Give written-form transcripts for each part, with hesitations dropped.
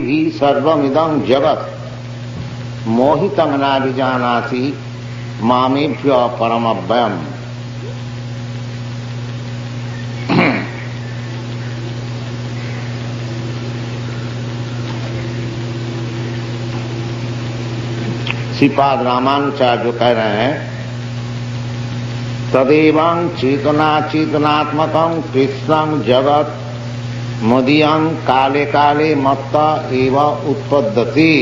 ही सर्वमिदं जगत मोहितं नाभिजानाति मामेभ्य परमव्ययम्। श्रीपाद रामानुचार्य जो कह रहे हैं, तदेवं चेतना चेतनात्मकं कृष्णं जगत मदीयं काले काले मत्ता एव उत्पद्यते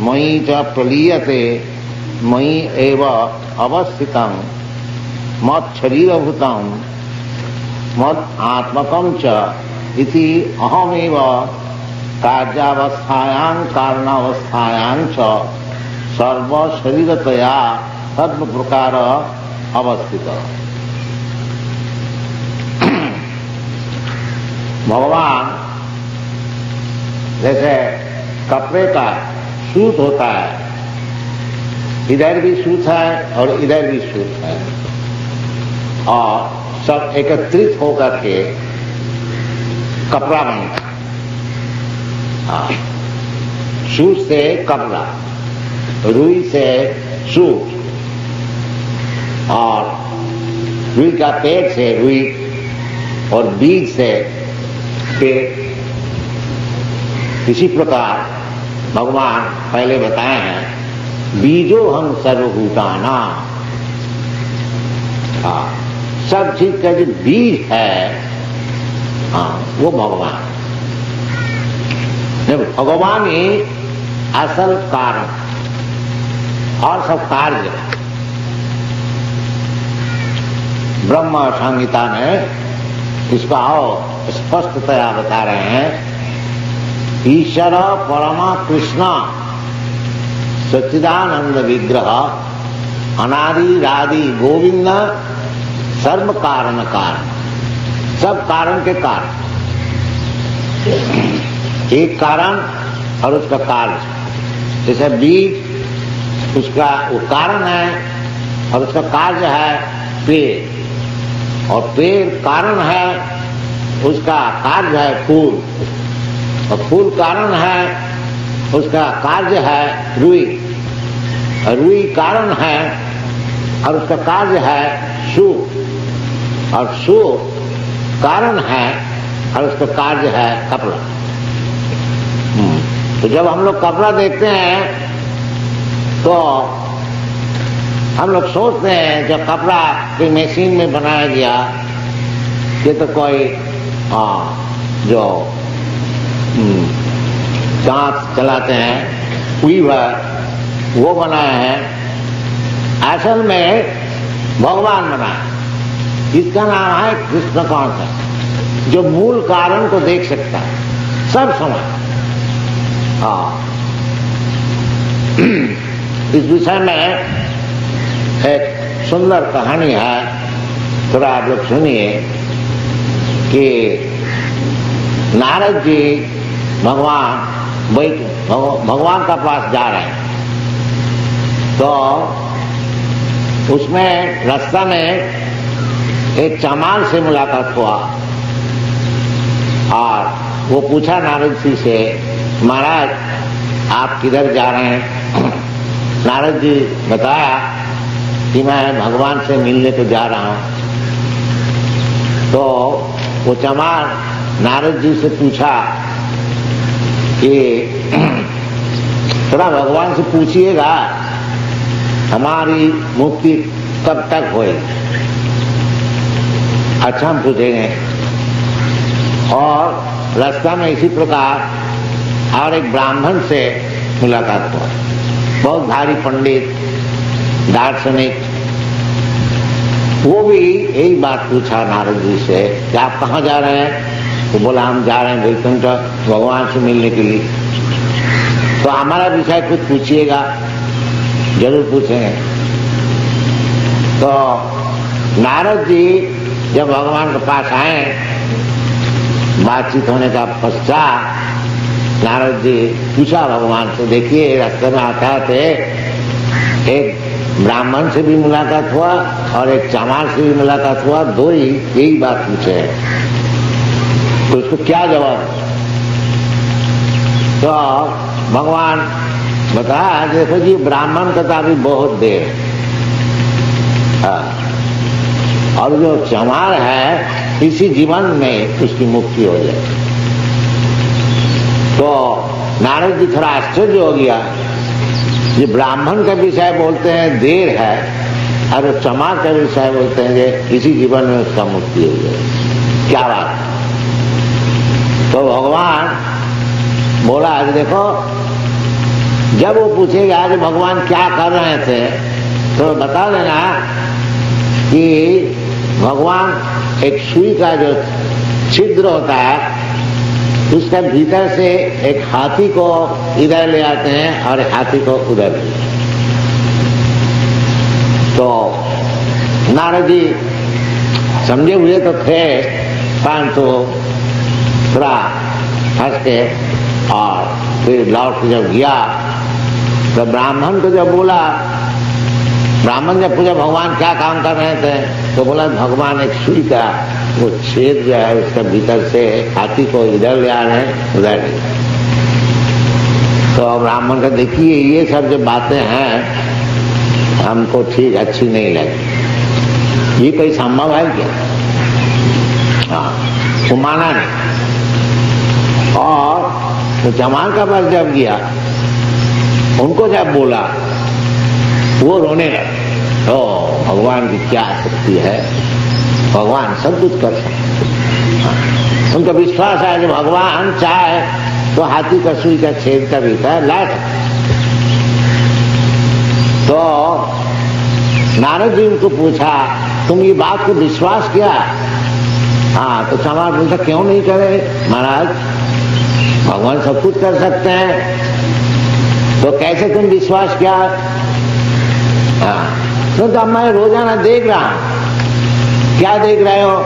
मयि च प्रलीयते मयि एव अवस्थितं मत् शरीरभूतं मत् आत्मकं च इति अहमेव कार्यावस्थायां कारणावस्थायां च सर्व शरीरतया सर्व प्रकार अवस्थित। भगवान जैसे कपड़े का सूत होता है, इधर भी सूत है और इधर भी सूत है, और सब एकत्रित होकर के कपड़ा बनता है। सूत से कपड़ा, रुई से सूत, और रुई का पेड़ से रुई और बीज से पेड़। इसी प्रकार भगवान पहले बताए हैं, बीजो हम सर्वभूताना। सब चीज का जो बीज है वो भगवान। भगवान ही असल कारण और सब कार्य। ब्रह्म संहिता में इसका स्पष्टतया बता रहे हैं, ईश्वर परमा कृष्ण सच्चिदानंद विग्रह अनादि रादि गोविंद सर्व कारण कारण, सब कारण के कारण। एक कारण और उसका कार्य। जैसे बीज उसका वो कारण है और उसका कार्य है पेड़, और पेड़ कारण है, उसका कार्य है फूल, और फूल कारण है, उसका कार्य है रुई, और रुई कारण है और उसका कार्य है सूत, और सूत कारण है और उसका कार्य है कपड़ा। तो जब हम लोग कपड़ा देखते हैं तो हम लोग सोचते हैं जब कपड़ा कोई मशीन में बनाया गया, ये तो कोई जो दांत चलाते हैं वीवर वो बनाया है। असल में भगवान बनाया। इसका नाम है कृष्ण कांत, जो मूल कारण को देख सकता है सब समय। इस विषय में एक सुंदर कहानी है, थोड़ा आप लोग सुनिए। कि नारद जी भगवान का पास जा रहे हैं, तो उसमें रास्ता में एक चमार से मुलाकात हुआ, और वो पूछा नारद जी से, महाराज आप किधर जा रहे हैं? नारद जी बताया कि मैं भगवान से मिलने को जा रहा हूं। तो वो चमार नारद जी से पूछा कि थोड़ा भगवान से पूछिएगा हमारी मुक्ति कब तक होएगी। अच्छा हम पूछेंगे। और रास्ता में इसी प्रकार और एक ब्राह्मण से मुलाकात हुआ, बहुत भारी पंडित दार्शनिक। वो भी यही बात पूछा नारद जी से कि आप कहाँ जा रहे हैं? तो बोला हम जा रहे हैं वैकुंठ भगवान से मिलने के लिए। तो हमारा विषय कुछ पूछिएगा। जरूर पूछेंगे। तो नारद जी जब भगवान के पास आए, बातचीत होने का पश्चात नारद जी पूछा भगवान से, देखिए रास्ते में आता थे, एक ब्राह्मण से भी मुलाकात हुआ और एक चमार से भी मुलाकात हुआ, दो ही यही बात पूछे हैं, तो उसको क्या जवाब? तो भगवान बताया देखो जी ब्राह्मण का तो अभी बहुत देर है, और जो चमार है इसी जीवन में उसकी मुक्ति हो जाए। तो नारद जी थोड़ा आश्चर्य हो गया, ये ब्राह्मण का विषय बोलते हैं देर है, और चमार का विषय बोलते हैं कि इसी जीवन में उसका मुक्ति हो जाए, क्या बात। तो भगवान बोला आज देखो, जब वो पूछेगा कि भगवान क्या कर रहे थे तो बता देना कि भगवान एक सुई का जो छिद्र होता है उसके भीतर से एक हाथी को इधर ले आते हैं और एक हाथी को उधर ले आते हैं। तो नारद जी समझे हुए तो थे, परंतु थोड़ा हंस के और फिर लौट के जब गया तो ब्राह्मण को जब बोला, ब्राह्मण जब पूछा भगवान क्या काम कर रहे थे तो बोला भगवान एक सुई का वो छेद जो है उसके भीतर से हाथी को इधर ले आ रहे हैं उधर ले। तो ब्राह्मण का देखिए ये सब जो बातें हैं हमको ठीक अच्छी नहीं लगी, ये कोई संभव है क्या? हाँ, वो माना नहीं। और तो जमाल का पास जब गया उनको जब बोला वो रोने लगे। ओ भगवान की क्या शक्ति है, भगवान सब कुछ कर सकते। उनका विश्वास है कि भगवान चाहे तो हाथी का सुई का छेद का भीतर ला सकते। तो नारद जी उनको पूछा तुम ये बात को विश्वास किया? हाँ, तो चमार पूछा क्यों नहीं करे महाराज, भगवान सब कुछ कर सकते हैं, तो कैसे तुम विश्वास किया? तो मैं रोजाना देख रहा हूं। क्या देख रहे हो?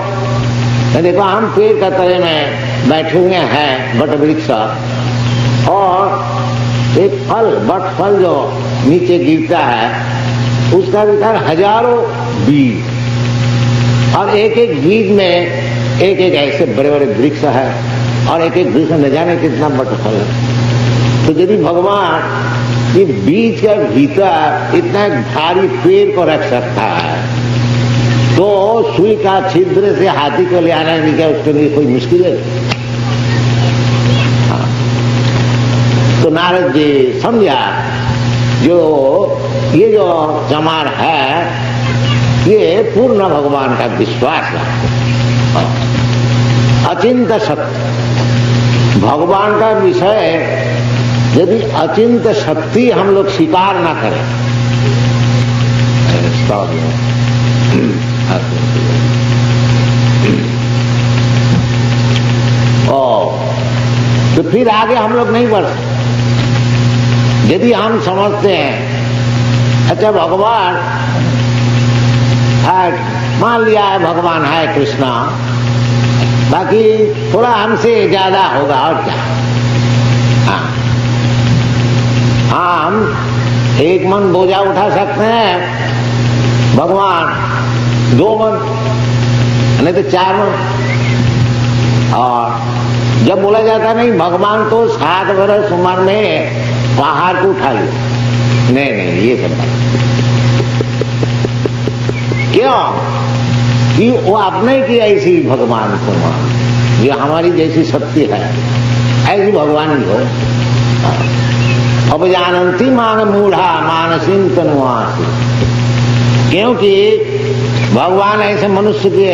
मैं देखो हम पेड़ का तले में बैठे हुए हैं बट वृक्ष, और एक फल बट फल जो नीचे गिरता है उसका भीतर हजारों बीज, और एक एक बीज में एक एक ऐसे बड़े बड़े वृक्ष है, और एक एक वृक्ष न जाने कितना बट फल है। तो यदि भगवान ये बीज के भीतर इतना भारी पेड़ को रख सकता है तो सुई का छिद्र से हाथी को ले आना नहीं क्या उसके लिए कोई मुश्किल है? हाँ। तो नारद जी समझा जो ये जो चमार है ये पूर्ण भगवान का विश्वास है। अचिंत शक्ति भगवान का विषय, यदि अचिंत शक्ति हम लोग स्वीकार ना करें तो फिर आगे हम लोग नहीं बढ़ सकते। यदि हम समझते हैं अच्छा भगवान है, मान लिया है भगवान है कृष्णा, बाकी थोड़ा हमसे ज्यादा होगा और क्या। हाँ, हम एक मन बोझा उठा सकते हैं, भगवान 2 मन नहीं तो 4 मन। और जब बोला जाता नहीं भगवान तो 7 वर्ष उम्र में पहाड़ को उठा लिया, नहीं ये सब क्यों कि वो अपने की ऐसी भगवान को मान, ये हमारी जैसी शक्ति है ऐसी भगवान ही हो। अब जानती मान मूढ़ा मानसिन तनुआसी, क्योंकि भगवान ऐसे मनुष्य के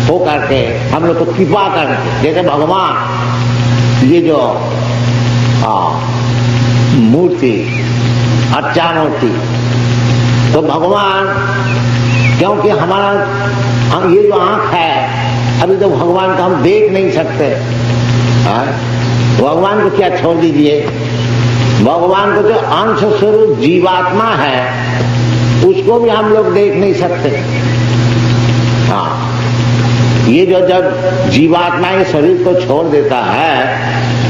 हो करके हम लोग को कृपा करके, जैसे भगवान ये जो मूर्ति अच्छा मूर्ति, तो भगवान क्योंकि हमारा हम ये जो आंख है अभी तो भगवान को हम देख नहीं सकते। भगवान को क्या छोड़ दीजिए, भगवान को जो अंश स्वरूप जीवात्मा है उसको भी हम लोग देख नहीं सकते। हाँ, ये जो जब जीवात्मा ये शरीर को छोड़ देता है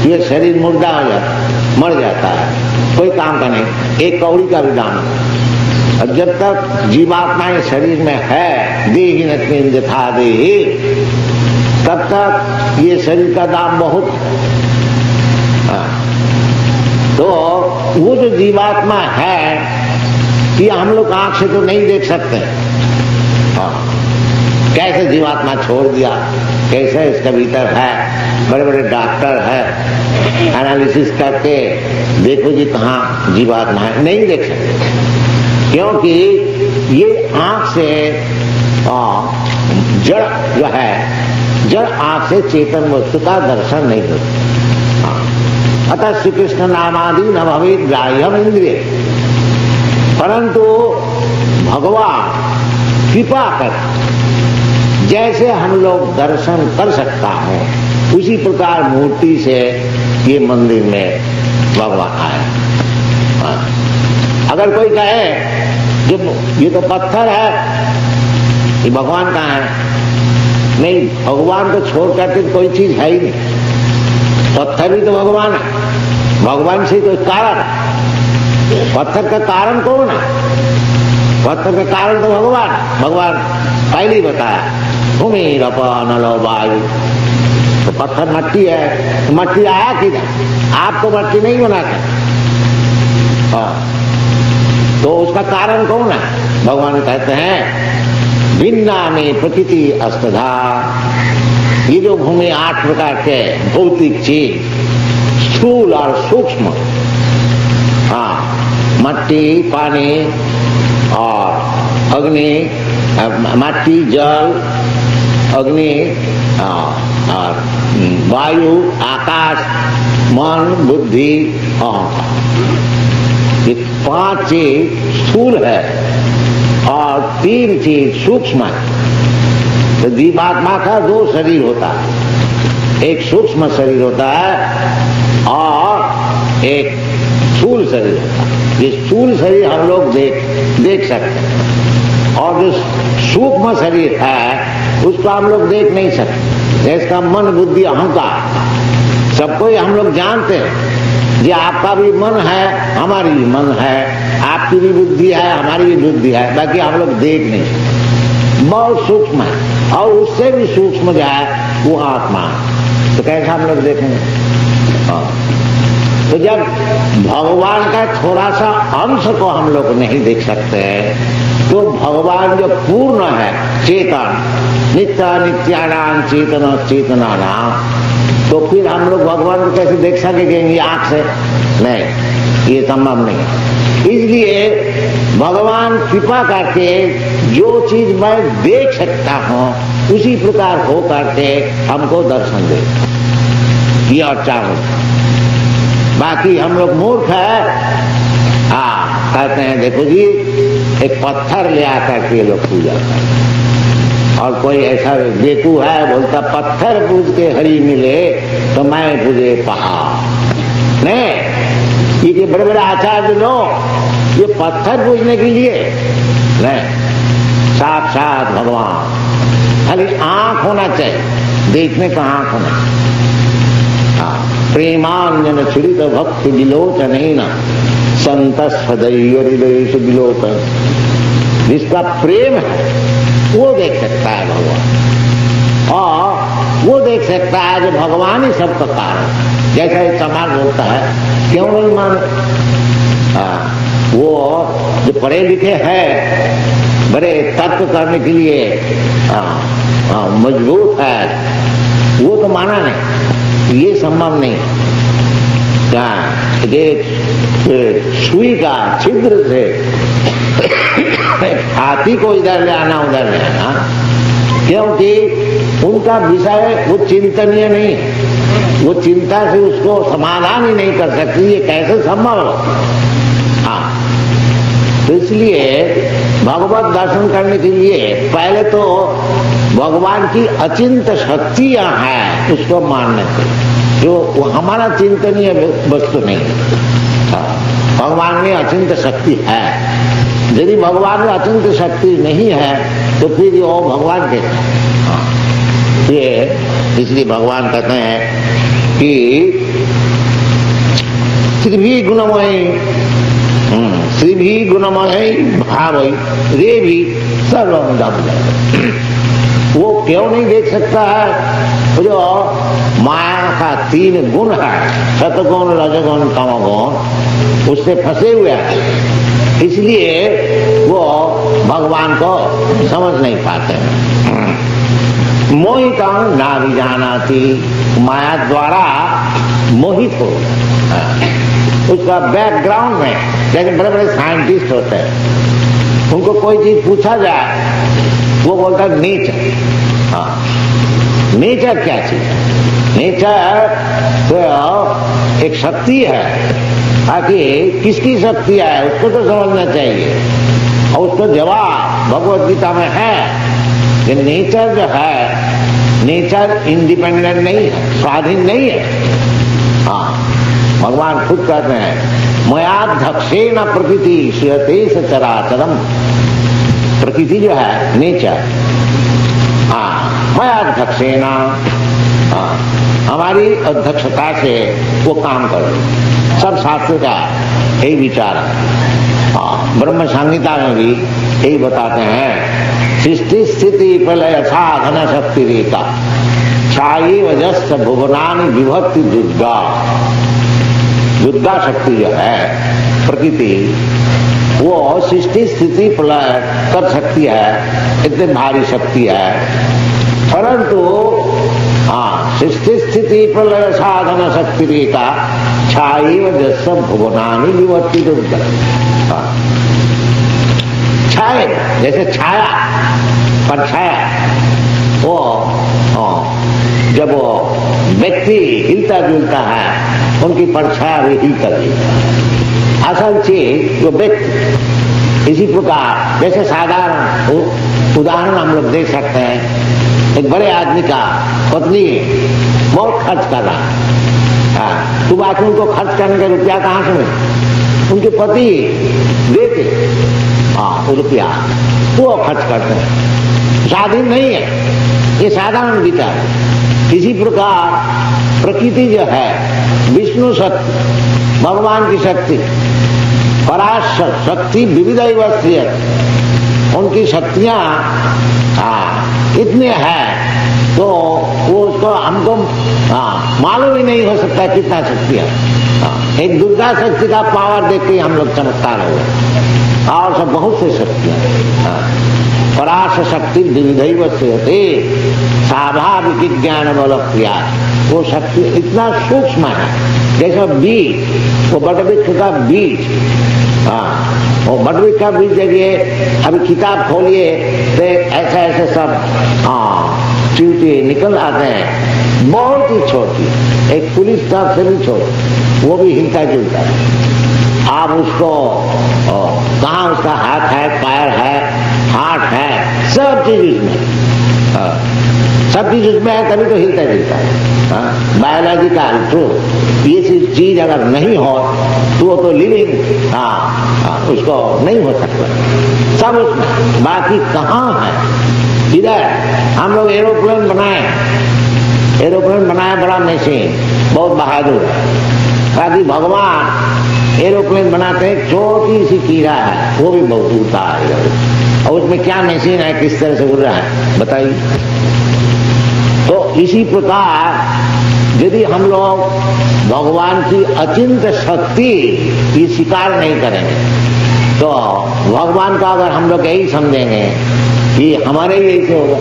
ये शरीर मुर्दा हो जाता है, मर जाता है, कोई काम का नहीं, एक कौड़ी का भी दाम। और जब तक जीवात्मा ये शरीर में है देही नत्मीन यथा देही, तब तक ये शरीर का दाम बहुत। तो वो जो जीवात्मा है ये हम लोग आंख से तो नहीं देख सकते। हाँ, कैसे जीवात्मा छोड़ दिया, कैसे इसके भीतर है, बड़े बड़े डॉक्टर है एनालिसिस करके देखो जी कहाँ जीवात्मा है, नहीं देख सकते, क्योंकि ये आंख से जड़ जो है, जड़ आंख से चेतन वस्तु का दर्शन नहीं होता। अतः श्री कृष्ण नामादि न भवेत् ग्राह्यम इंद्रिय, परंतु भगवान कृपा कर जैसे हम लोग दर्शन कर सकता है उसी प्रकार मूर्ति से ये मंदिर में भगवान आए। अगर कोई कहे जो ये तो पत्थर है, ये भगवान कहाँ है? नहीं, भगवान को छोड़ करके कोई चीज है ही नहीं। पत्थर भी तो भगवान है, भगवान से कोई कारण है। पत्थर का कारण कौन है? पत्थर का कारण तो भगवान। भगवान पहले ही बताया, भूमि रप नलो वायु। तो पत्थर मट्टी है, तो मट्टी आया किधर? आप तो मट्टी नहीं बनाते। तो उसका कारण कौन है? भगवान कहते हैं भिन्ना में प्रकृति अष्टधा। ये जो भूमि 8 प्रकार के भौतिक चीज, स्थूल और सूक्ष्म, मट्टी, पानी और अग्नि, मट्टी, जल, अग्नि और वायु, आकाश, मन, बुद्धि, ये 5 चीज स्थूल है और 3 चीज सूक्ष्म है। तो जीवात्मा का 2 शरीर होता है, एक सूक्ष्म शरीर होता है और एक स्थूल शरीर होता है। ये स्थूल शरीर हम लोग देख सकते हैं और जो सूक्ष्म शरीर है उसको हम लोग देख नहीं सकते। इसका मन, बुद्धि, अहंकार सबको हम लोग जानते हैं। ये आपका भी मन है, हमारी भी मन है, आपकी भी बुद्धि है, हमारी भी बुद्धि है, बाकी हम लोग देख नहीं सकते। बहुत सूक्ष्म है और उससे भी सूक्ष्म जो है वो आत्मा। तो कैसा हम लोग देखेंगे? तो जब भगवान का थोड़ा सा अंश को हम लोग नहीं देख सकते, तो भगवान जो पूर्ण है चेतन, नित्य नित्यानाम चेतन चेतनानाम, तो फिर हम लोग भगवान को कैसे देख सकेंगे आंख से? नहीं, ये संभव नहीं। इसलिए भगवान कृपा करके जो चीज मैं देख सकता हूं उसी प्रकार हो करके हमको दर्शन दे, ये अच्छा हो। बाकी हम लोग मूर्ख है, कहते हैं देखो जी एक पत्थर ले आकर के लोग पूजा करते, और कोई ऐसा बेकू है बोलता पत्थर पूज के हरि मिले तो मैं पूजे पहाड़। नहीं, ये बड़े बड़े आचार्य लोग ये पत्थर पूजने के लिए नहीं, साक्षात भगवान। खाली आंख होना चाहिए, देखने का आंख होना। प्रेमांजन छुड़ित भक्ति विलोचन संत हृदय विलोकन। जिसका प्रेम है वो देख सकता है भगवान, और वो देख सकता है जो भगवान ही सबका कारण। जैसा एक समाज बोलता है, क्यों नहीं मानो? वो जो पढ़े लिखे हैं, बड़े तर्क करने के लिए मजबूत है, वो तो माना नहीं, ये संभव नहीं। सुई का छिद्र से हाथी को इधर ले आना उधर ले आना, क्योंकि उनका विषय वो चिंतनीय नहीं है, वो चिंता से उसको समाधान ही नहीं कर सकती, ये कैसे संभव हो? तो इसलिए भगवत दर्शन करने के लिए पहले तो भगवान की अचिंत शक्तियां हैं उसको मानने चाहिए, जो हमारा चिंतनीय वस्तु नहीं है। भगवान में अचिंत शक्ति है, यदि भगवान में अचिंत शक्ति नहीं है तो फिर वो भगवान के ये, इसलिए भगवान कहते हैं कि श्री भी गुणमय, श्री भी गुणमय भावई रे भी सर्वम। वो क्यों नहीं देख सकता है? जो माया का 3 गुण है, सतगुण, रजगुण, तमगुण, उससे फंसे हुए हैं, इसलिए वो भगवान को समझ नहीं पाते हैं। मोहिता नाभिजानाति, माया द्वारा मोहित हो। उसका बैकग्राउंड में जैसे बड़े बड़े साइंटिस्ट होते हैं, उनको कोई चीज पूछा जाए वो बोलता है नेचर। हाँ, नेचर क्या चीज है? नेचर तो एक शक्ति है, ताकि किसकी शक्ति है उसको तो समझना चाहिए, और उसका जवाब भगवत गीता में है कि नेचर जो है, नेचर इंडिपेंडेंट नहीं है, स्वाधीन नहीं है। हाँ, भगवान खुद कहते हैं मयाध्यक्षेण प्रकृति श्रूयते सचराचरम। प्रकृति जो है नेचर, मयाध्यक्षेण, हमारी अध्यक्षता से वो काम करो। सब शास्त्र का यही विचार है। ब्रह्म संहिता में भी यही बताते हैं, सृष्टि स्थिति प्रलय साधन शक्ति रेखा छाई वजस्त भुवनानि विभक्ति दुर्गा। दुर्गा शक्ति जो है प्रकृति, वो सृष्टि स्थिति प्रलय कर सकती है, इतनी भारी शक्ति है, परंतु सृष्टि स्थिति प्रलय साधन शक्ति रेखा छाई वजस्त भुवनानि विभक्ति दुर्गा। छाया जैसे छाया, परछाया, वो जब वो व्यक्ति हिलता जुलता है, उनकी परछाया भी हिलता जुलता है। असल चीज वो व्यक्ति, इसी प्रकार जैसे साधारण उदाहरण हम लोग देख सकते हैं, एक बड़े आदमी का पत्नी बहुत खर्च कर रहा है, तो बाकी उनको खर्च करने का रुपया कहाँ से मिले? उनके पति देते रुपया, तो वो खर्च करते हैं, स्वाधीन नहीं है, ये साधारण विचार है। इसी प्रकार प्रकृति जो है, विष्णु शक्ति, भगवान की शक्ति, पराशक्ति विविध स्त्रिय, उनकी शक्तियां इतने हैं तो वो उसको हमको मालूम ही नहीं हो सकता कितना शक्तियां। एक दुर्गा शक्ति का पावर देख के हम लोग चमत्कार हो गए, और सब बहुत से शक्तियां। पराश शक्ति विविध से स्वाभाविक ज्ञान बल क्रिया, वो शक्ति इतना सूक्ष्म है, जैसे बीज, वो बटवृक्ष का बीज, वो बटवृक्ष का बीज देखिए, अभी किताब खोलिए तो ऐसे ऐसे सब चींटी निकल आते हैं, बहुत ही छोटी, एक पुलिस तक से भी छोटी, वो भी हिलता जुलता है। आप उसको कहाँ उसका हाथ है, पैर है, हाथ है, सब चीज उसमें, सब चीज उसमें है, तभी तो हिलता जुलता है। बायोलॉजिकल ट्रूथ, ये चीज अगर नहीं हो तो वो तो लिविंग उसको नहीं हो सकता, सब उसमें। बाकी कहाँ है? इधर हम लोग एरोप्लेन बनाए, बड़ा मशीन, बहुत बहादुर है। बाकी भगवान एरोप्लेन बनाते हैं, छोटी सी कीड़ा है, वो भी बहुत उड़ता है, और उसमें क्या मशीन है, किस तरह से उड़ रहा है बताइए। तो इसी प्रकार यदि हम लोग भगवान की अचिंत्य शक्ति की स्वीकार नहीं करेंगे, तो भगवान का अगर हम लोग यही समझेंगे कि हमारे यही से होगा।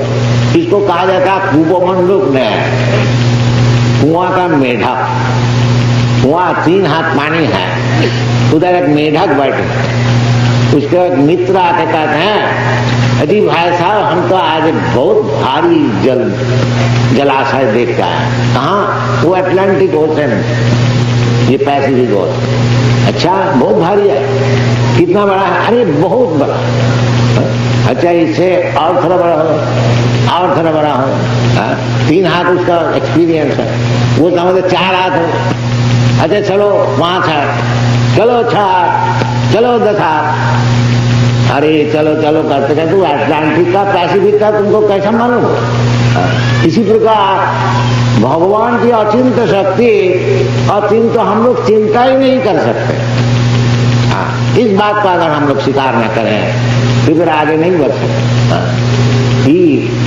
इसको कहा जाता है कूपमंडूक में कुआं का मेढक। कुआं 3 हाथ पानी है, उधर एक मेढक बैठे, उसके एक मित्र आके कहते हैं, अजी भाई साहब, हम तो आज बहुत भारी जलाशय देख के आए। कहाँ? वो अटलांटिक ओशन, ये पैसिफिक ओशन। अच्छा, बहुत भारी है, कितना बड़ा है? अरे बहुत बड़ा। अच्छा, इससे और थोड़ा बड़ा हो, और थोड़ा बड़ा हो। 3 हाथ उसका एक्सपीरियंस है, वो समझे 4 हाथ हो। अच्छा चलो 5 हाथ, चलो 6 हाथ, चलो 10 हाथ। अरे चलो चलो करते करते अटलांटिक का, पैसिफिक का तुमको कैसा मालूम? इसी प्रकार भगवान की अचिंत्य शक्ति, अचिंत्य हम लोग चिंता ही नहीं कर सकते। इस बात का अगर हम लोग स्वीकार न करें तो फिर आगे नहीं बढ़ सकते।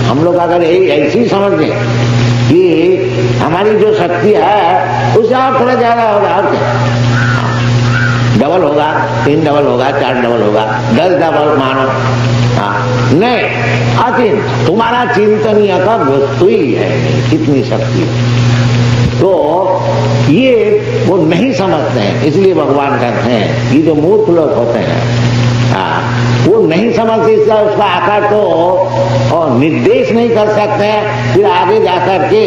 हम लोग अगर ऐसी समझ लें कि हमारी जो शक्ति है उससे और थोड़ा ज्यादा होगा, और क्या डबल होगा, 3 डबल होगा, 4 डबल होगा, 10 डबल मानो। नहीं, अचिंत तुम्हारा चिंतनीय का वस्तु ही है, कितनी शक्ति है। तो ये वो नहीं समझते हैं, इसलिए भगवान कहते हैं ये जो मूर्ख लोग होते हैं वो नहीं समझते, इसका उसका आकार तो निर्देश नहीं कर सकते, फिर आगे जाकर के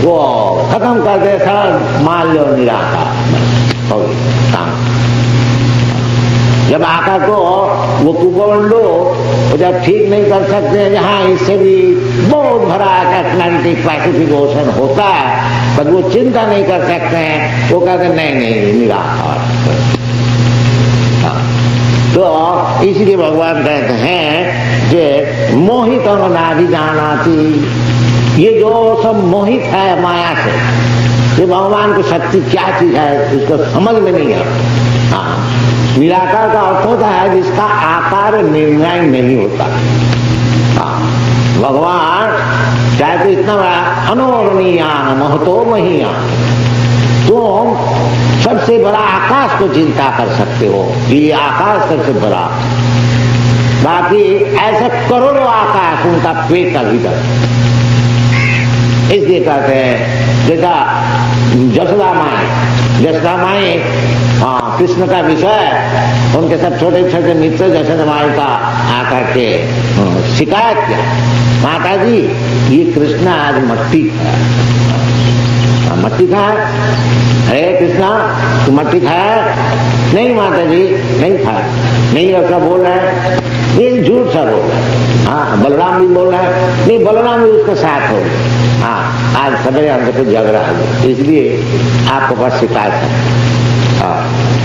वो खत्म कर दे, मान लो निराकार हो काम। जब आकर को वो कुपमंडो जब ठीक नहीं कर सकते हैं, जहाँ इससे भी बहुत भरा अटलांटिक पैसिफिक ओशन होता है, पर वो चिंता नहीं कर सकते हैं, वो कहते नहीं निराकार। तो इसलिए भगवान कहते हैं कि मोहित नाभि जानाति, ये जो सब मोहित है माया से, ये भगवान की शक्ति क्या चीज है उसको समझ में नहीं आता। निराकार का अर्थ होता है जिसका आकार निर्णय नहीं होता। भगवान चाहे तो इतना बड़ा अनोरणीयान महतो महीयान, तुम सबसे बड़ा आकाश को चिंता कर सकते हो, ये आकाश सबसे बड़ा, बाकी ऐसे करोड़ों आकाश उनका पेट का भीतर। इसलिए कहते हैं जैसा जसोदा माई कृष्ण का विषय, उनके सब छोटे छोटे मित्र जसोदा माई का आकर के शिकायत किया, माता जी ये कृष्ण आज मट्टी खाया, मट्टी खाया, अरे कृष्णा तू मट्टी खाया? नहीं माता जी नहीं खाया। नहीं ऐसा बोल रहा है, ये झूठ सा बोल रहा है। हाँ बलराम भी बोल रहा है, नहीं बलराम भी उसके साथ हो। हाँ आज सवेरे हमसे कुछ झगड़ा है, इसलिए आपको पास शिकायत है।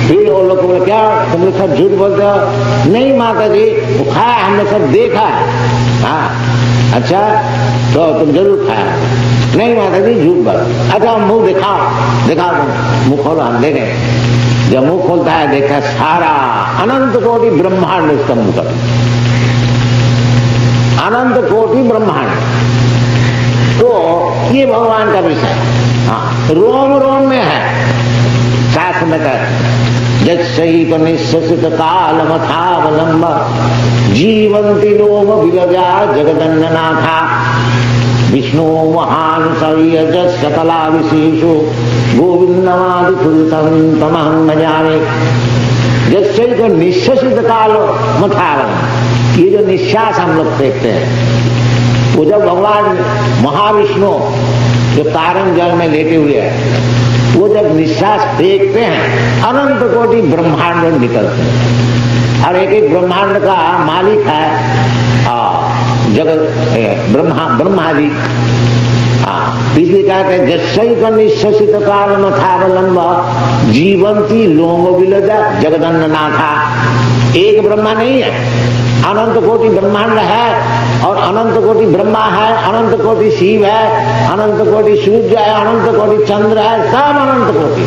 फिर वो लोग बोले क्या तुम लोग सब झूठ बोलते हो? नहीं माता जी वो खाया, हमने सब देखा है। हाँ अच्छा तो तुम जरूर खाया? नहीं माता जी झूठ बोल। अच्छा मुंह दिखाओ मुंह खोलो, हम देखें। जब मुंह खोलता है देखा सारा अनंत कोटि ब्रह्मांड उसका मुंह कर, अनंत कोटि ब्रह्मांड। तो ये भगवान का विषय, हाँ रोम रोम में है। शास्त्र में कहते जैक निश्चित काल मथावलंब जीवंती लोम विलजा जगदन्ननाथा विष्णु महान सवियज सकला विशेषो गोविंदमादि तमहं न जाने। जैक निश्चित काल मथावलंब, ये जो निश्वास हम लोग फेंकते हैं, वो जब भगवान महाविष्णु जो कारण जल में लेटे हुए हैं, वो जब निश्वास फेंकते हैं अनंत कोटि ब्रह्मांड निकलते हैं, और एक ब्रह्मांड का मालिक है जगत ब्रह्मादि। इसलिए कहते हैं जैक निश्चित काल मथावलंब जीवंती लोम विलजा जगदन्ननाथा। एक ब्रह्मा नहीं है, अनंत कोटि ब्रह्मांड है, और अनंत कोटि ब्रह्मा है, अनंत कोटि शिव है, अनंत कोटि सूर्य है, अनंत कोटि चंद्र है, सब अनंत कोटि।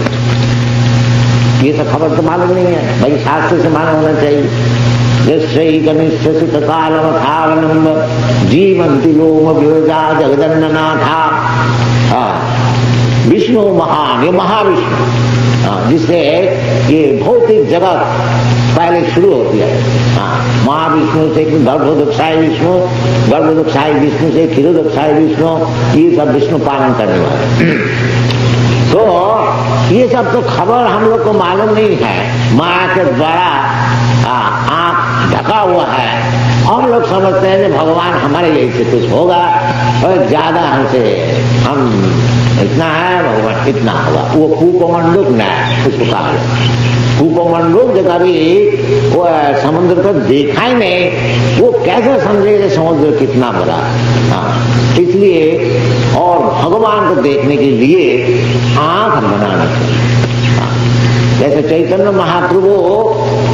ये तो खबर तो मालूम नहीं है भाई, शास्त्र से मालूम होना चाहिए। जैक निश्चित काल मथावलंब जीवंती लोम विलजा जगदन्ननाथा। विष्णु महान, ये महाविष्णु जिससे ये भौतिक जगत पहले शुरू होती है। महाविष्णु से गर्भोदक्षाय विष्णु, गर्भोदक्षाय विष्णु से क्षीरोदक्षाय विष्णु, ये सब विष्णु पालन करने वाले। तो ये सब तो खबर हम लोग को मालूम नहीं है, माया के द्वारा आंख ढका हुआ है। हम लोग समझते हैं कि भगवान हमारे लिए से कुछ होगा, और ज्यादा हमसे हम इतना है भगवान इतना होगा। वो कूपमंडूक न उसको कहा, कूपमंडूक जब कभी वो समुद्र को देखा ही नहीं, वो कैसे समझेगा समुद्र कितना बड़ा। इसलिए और भगवान को देखने के लिए आंख बनाना चाहिए। जैसे चैतन्य महाप्रभु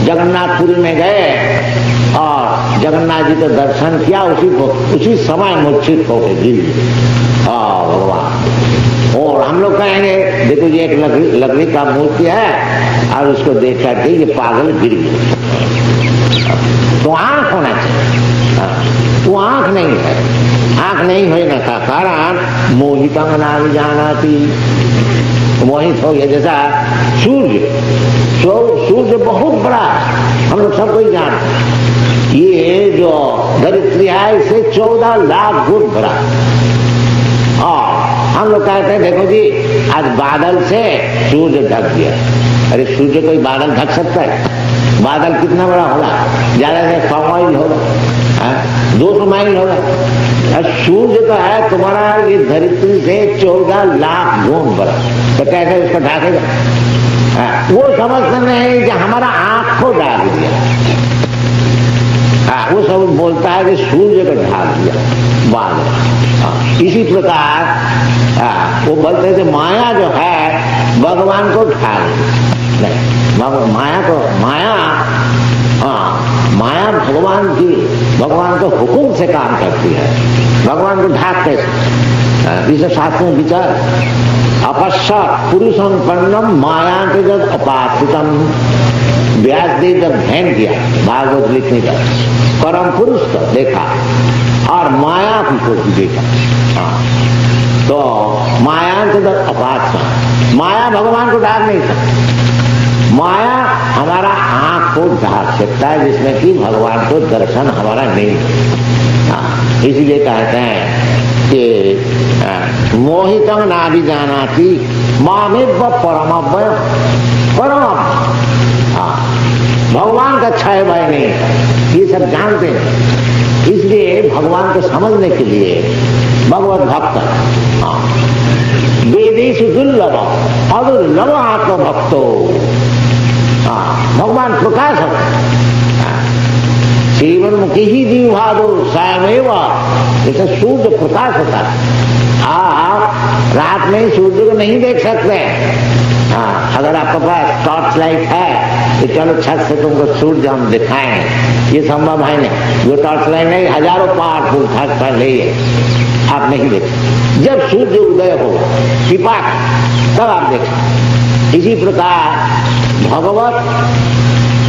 जगन्नाथपुरी में गए और जगन्नाथ जी का दर्शन किया, उसी समय मूर्छित होकर गिर गए भगवान। और हम लोग कहेंगे देखो ये एक लकड़ी का मूर्ति है और उसको देख करके ये पागल गिर गए। तो आंख होना चाहिए, वो आंख नहीं है। आंख नहीं होने का कारण मोहितंग नाम जानाति, मोहित हो गया। जैसा सूर्य बहुत बड़ा, हम लोग सबको ही जानते हैं। ये जो धरित्री है इसे 14 लाख गुण बड़ा। और हम लोग कहते हैं देखो जी आज बादल से सूर्य ढक गया। अरे सूर्य कोई बादल ढक सकता है? बादल कितना बड़ा होगा? ज्यादा से 100 माइल होगा, 200 माइल होगा। और सूर्य तो है तुम्हारा ये धरित्री से 14 लाख गुण बड़ा, तो कैसे उसको ढाकेगा? वो समझते नहीं कि हमारा आंख को ढाक दिया। वो सब बोलता है कि सूर्य को ढाक दिया बादल। इसी प्रकार वो बोलते हैं कि माया जो है भगवान को ढाक नहीं, माया भगवान को हुकुम से काम करती है। भगवान को ढाक कैसे? इसे शास्त्र में विचार अपश्चात पुरुषं पन्नम माया के जब अपाश्रितम, व्यासदेव जब ध्यान किया भागवत लिखने का, परम पुरुष को देखा और माया को भी देखा। तो माया के जब अपाश्रित, माया भगवान को ढाक नहीं सकती। माया हमारा आंख को ढाक सकता है जिसमें कि भगवान को दर्शन हमारा नहीं। इसलिए कहते हैं कि मोहितंग नाभि जानाति मामेव परमव्यय परम। भगवान का क्षय भय नहीं, ये सब जानते हैं। इसलिए भगवान को समझने के लिए भगवत भक्त वेदेषु दुर्लभ अदुर्लभ आत्मभक्तो, भगवान प्रकाशक जीवन मुखी ही जीवादो स्वयमेव, जैसे सूर्य प्रकाश होता है। आप रात में सूर्य को नहीं देख सकते। अगर आपके पास टॉर्च लाइट है तो चलो छत से तुमको सूर्य हम दिखाएं, ये संभव है नहीं। जो टॉर्च लाइट नहीं, हजारों पावरफुल छत पर नहीं है, आप नहीं देख। जब सूर्य उदय हो कृपा तब आप देखें। इसी प्रकार भगवत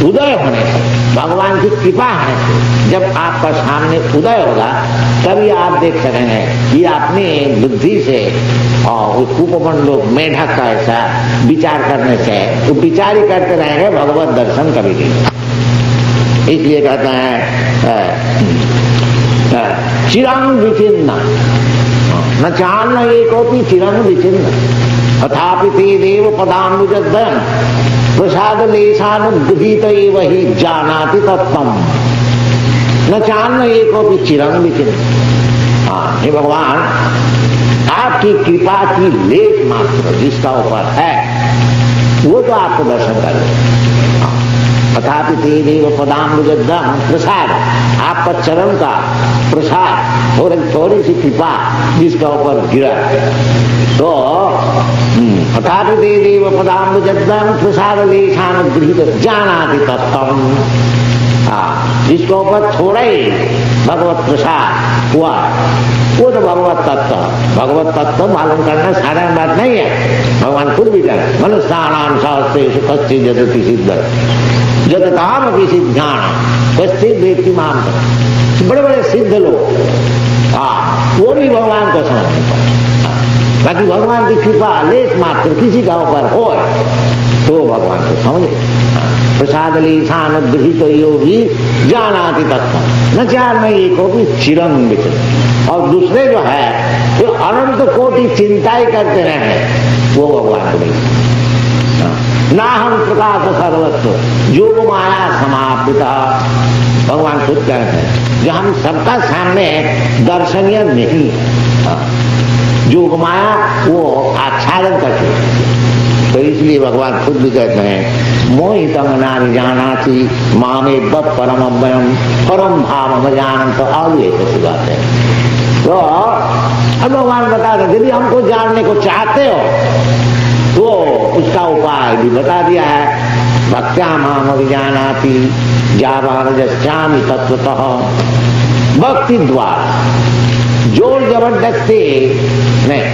उदय होने से, भगवान की कृपा होने से जब आपका सामने उदय होगा तभी आप देख सकेंगे। ये अपने बुद्धि से और उस उपमंडलोक मेढक का ऐसा विचार करने से तो विचार ही करते रहेंगे, भगवत दर्शन कभी नहीं। इसलिए कहते हैं चिरं विचिन्न न चान्न एकोपि चिरं विचिन्न तथापि ते देव पदाम्बुजद्वयम् प्रसाद लेशानुगृहीत एव हि जानाति तत्त्वम् न चान्न एकोपि चिरं विचिन्न। हे भगवान, आपकी कृपा की लेश मात्र जिसका ऊपर है वो तो आपको दर्शन कर ले। तथापि ते देव पदाम्बुजद्वयम् प्रसाद, आपका चरण का प्रसाद, थोड़ी सी कृपा जिसका ऊपर गिरा तो तथापि ते देव पदाम्बुजद्वयम् प्रसाद लेशानुगृहीत जानाति तत्त्वम्। जिसके ऊपर थोड़ा ही भगवत प्रसाद हुआ वो तो भगवत तत्व मालूम करना साधारण बात नहीं है। भगवान खुद भी जाने मनुष्याणाम शास्त्रेषु कश्चित् जदति सिद्ध जदताम अपि सिद्धानां कश्चित् वेत्ति माम्। बड़े बड़े सिद्ध लोग वो भी भगवान को समझ नहीं पाते। बाकी भगवान की कृपा लेश मात्र किसी का ऊपर हो तो भगवान को समझे। प्रसाद लेशानुगृहीत योगी जानाति तत्त्वम् न चान्न एकोपि चिरं विचिन्न। और दूसरे जो है जो अनंत कोटि चिंता ही करते रहे वो भगवान को नहीं। ना हम प्रकाश सर्वस्व योग माया समापिता, भगवान खुद कहते हैं जो हम सबका सामने दर्शनीय नहीं है, योग माया वो आच्छादन करते हैं। तो इसलिए भगवान खुद भी कहते हैं मोहितं नाभि जानाति मामेव परमव्ययम् परम भावम् जानन्त। तो आगे ऐसी बात है। तो अब भगवान बता दें यदि हमको जानने को चाहते हो तो उसका उपाय भी बता दिया है। भक्त्या माम अभिजानाति जावारजस्यामि तत्वतः, भक्ति द्वारा जोर जबरदस्ती नहीं,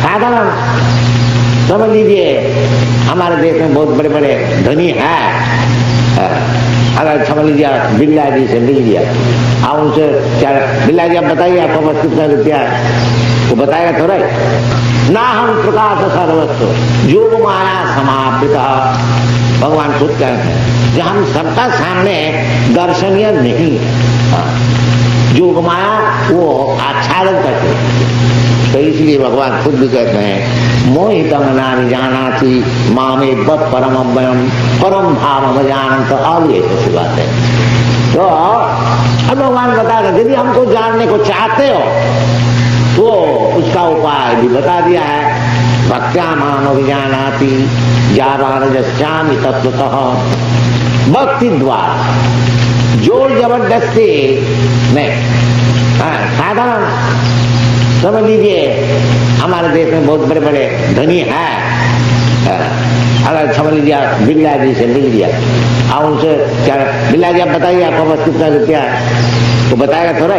साधारण समझ लीजिए हमारे देश में बहुत बड़े बड़े धनी हैं। अगर समझ लीजिए बिरला जी से मिल गया, आप उनसे क्या बिरला जी आप बताइए आपको बस कितना रुपया है, वो बताएगा थोड़ा ना। हम प्रकाश सर्वस्व योग माया समाप्ता, भगवान खुद कहते हैं जो हम सबका सामने दर्शनीय नहीं है, योग माया वो आच्छादन करते। तो इसलिए भगवान खुद भी कहते हैं मोहितम नानि जानाति मामे बत परम अव्ययम परम भाव जानत, और ये ऐसी बात है। तो अब भगवान बता रहे यदि हमको जानने को चाहते हो तो उसका उपाय भी बता दिया है। भक्त्या माम अभिजानाति जावानश्यामि तत्वतः, भक्ति द्वारा जोर जबरदस्ती नहीं, साधारण समझ लीजिए हमारे देश में बहुत बड़े बड़े धनी हैं। अगर समझ लीजिए बिरला जी से मिल गया, आप उनसे क्या बिरला जी आप बताइए आपको बस कितना रुपया है, तो बताएगा थोड़ा।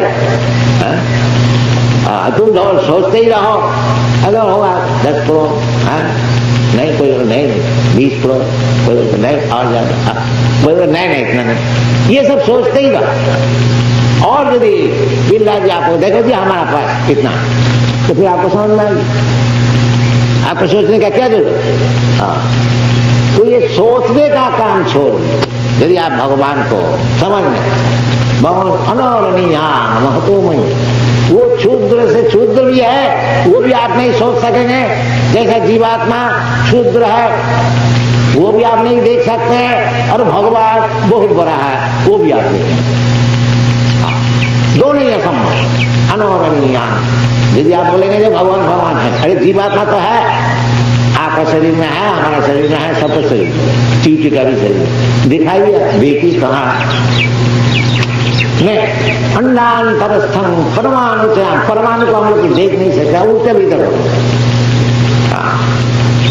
तुम सोचते ही रहो अगर होगा 10 करोड़, नहीं कोई नहीं 20 करोड़, कोई नहीं और ज्यादा, कोई नहीं इतना नहीं, ये सब सोचते ही रहो। और यदि बिरला जी आपको देखो जी हमारा पास कितना, तो फिर आपको समझ में आएगी, आपको सोचने का क्या जरूरत। तो ये सोचने का काम छोड़, यदि आप भगवान को समझने, भगवान अनोरणीय महत्वमयी, वो क्षुद्र से क्षुद्र भी है, वो भी आप नहीं सोच सकेंगे। जैसा जीवात्मा क्षुद्र है वो भी आप नहीं देख सकते हैं, और भगवान बहुत बड़ा है वो भी आप देखेंगे। दोनों ही असंभव अनोरणीय। यदि आप बोलेंगे जो भगवान भगवान है, अरे जीवात्मा तो है, आपका शरीर में है, हमारा शरीर में है, सबका शरीर, चीटी का भी शरीर दिखाई दिया, देखी कहाँ अंडांतरस्थम परमाणु से, परमाणु को हम लोग देख नहीं सकते, उल्टे भीतर हो।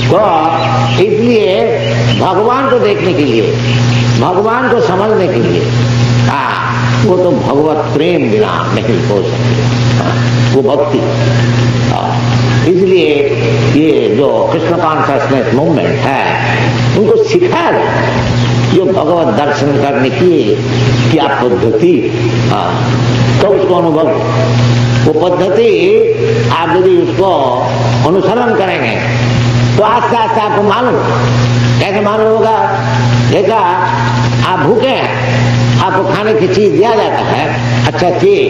तो इसलिए भगवान को देखने के लिए, भगवान को समझने के लिए वो तो भगवत प्रेम बिना नहीं हो सकती, वो भक्ति। इसलिए ये जो कृष्ण कॉन्शियसनेस मूवमेंट है उनको सिखाया जाए जो भगवत दर्शन करने की क्या पद्धति, तो उसको अनुभव, वो पद्धति आप यदि उसको अनुसरण करेंगे तो आस्ते आस्ते आपको मालूम, कैसे मालूम होगा। देखा आप भूखे हैं, आपको खाने की चीज दिया जाता है, अच्छा चीज,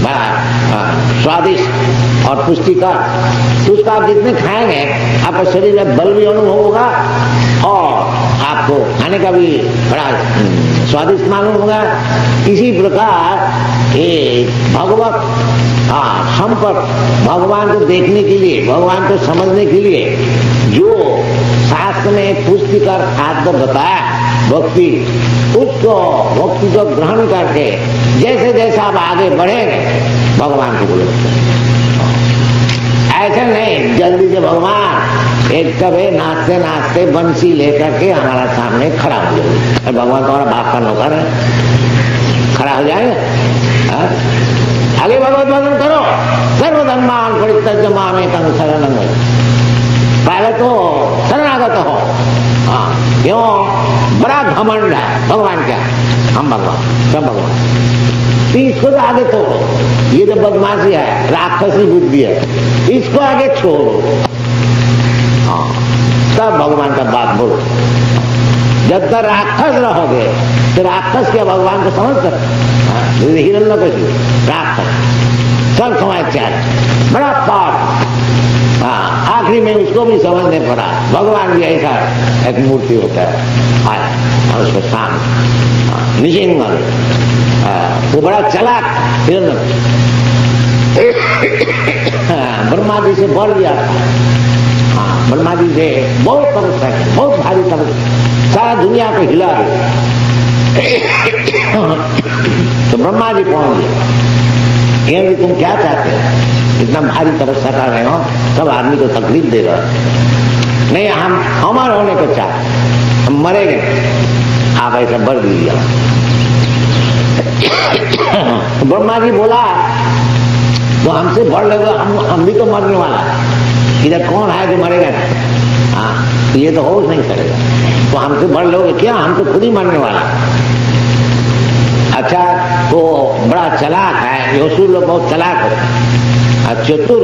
बड़ा स्वादिष्ट और पुष्टिकर, तो उसका आप जितने खाएंगे आपका शरीर में बल भी अनुभव होगा और आपको खाने का भी बड़ा स्वादिष्ट मालूम होगा। इसी प्रकार ये भगवत संपर्क, भगवान को देखने के लिए, भगवान को समझने के लिए जो शास्त्र में पुष्टिकर खाद्य बताया भक्ति, उसको भक्ति को ग्रहण करके जैसे जैसे आप आगे बढ़ेंगे भगवान को बोले। ऐसा नहीं जल्दी से भगवान एक कभी नाचते नाचते बंसी लेकर के हमारा सामने खड़ा हो जाए, भगवान तुम्हारा बाप का नौकर है, खड़ा हो जाएगा। आगे भगवत भजन करो, सर्वधर्मान परित्यज्य मामेकं शरणं, पहले तो शरणागत हो। क्यों? बड़ा घमंड है भगवान क्या, हम भगवान, सब भगवान। इसको तो आगे तो ये जो बदमाशी है, राक्षसी बुद्धि है, इसको आगे छोड़ो, तब भगवान का बात बोलो। जब तक राक्षस रहोगे तो राक्षस क्या भगवान को समझ सकते, हिरण्यकशिपु राक्षस सब समाचार बड़ा पाठ, आखिरी में उसको भी समझने पड़ा। भगवान भी ऐसा एक मूर्ति होता है, और उसको शांत निशिंगल, वो बड़ा चलाक हिरण्य, ब्रह्मा जी से बढ़ गया। ब्रह्मा जी से बहुत तपस्या की, बहुत भारी तपस्या, सारा दुनिया को हिला दी। तो ब्रह्मा जी पहुंच गए, ये तुम क्या चाहते हो, इतना भारी तपस्या कर रहे हो, सब आदमी को तकलीफ दे रहे हो। नहीं, हम अमर होने को चाहते, हम मरेंगे, आप ऐसा बर दीजिए। ब्रह्मा जी बोला तो हमसे बढ़ लेगा, हम भी तो मरने वाला है। इधर कौन है जो मरेगा नहीं? हाँ, ये तो हो नहीं सकेगा। तो हमसे बढ़ लोगे क्या? हम तो खुद ही मरने वाला। अच्छा, वो बड़ा चालाक है, ये असुर लोग बहुत चालाक होते हैं, चतुर,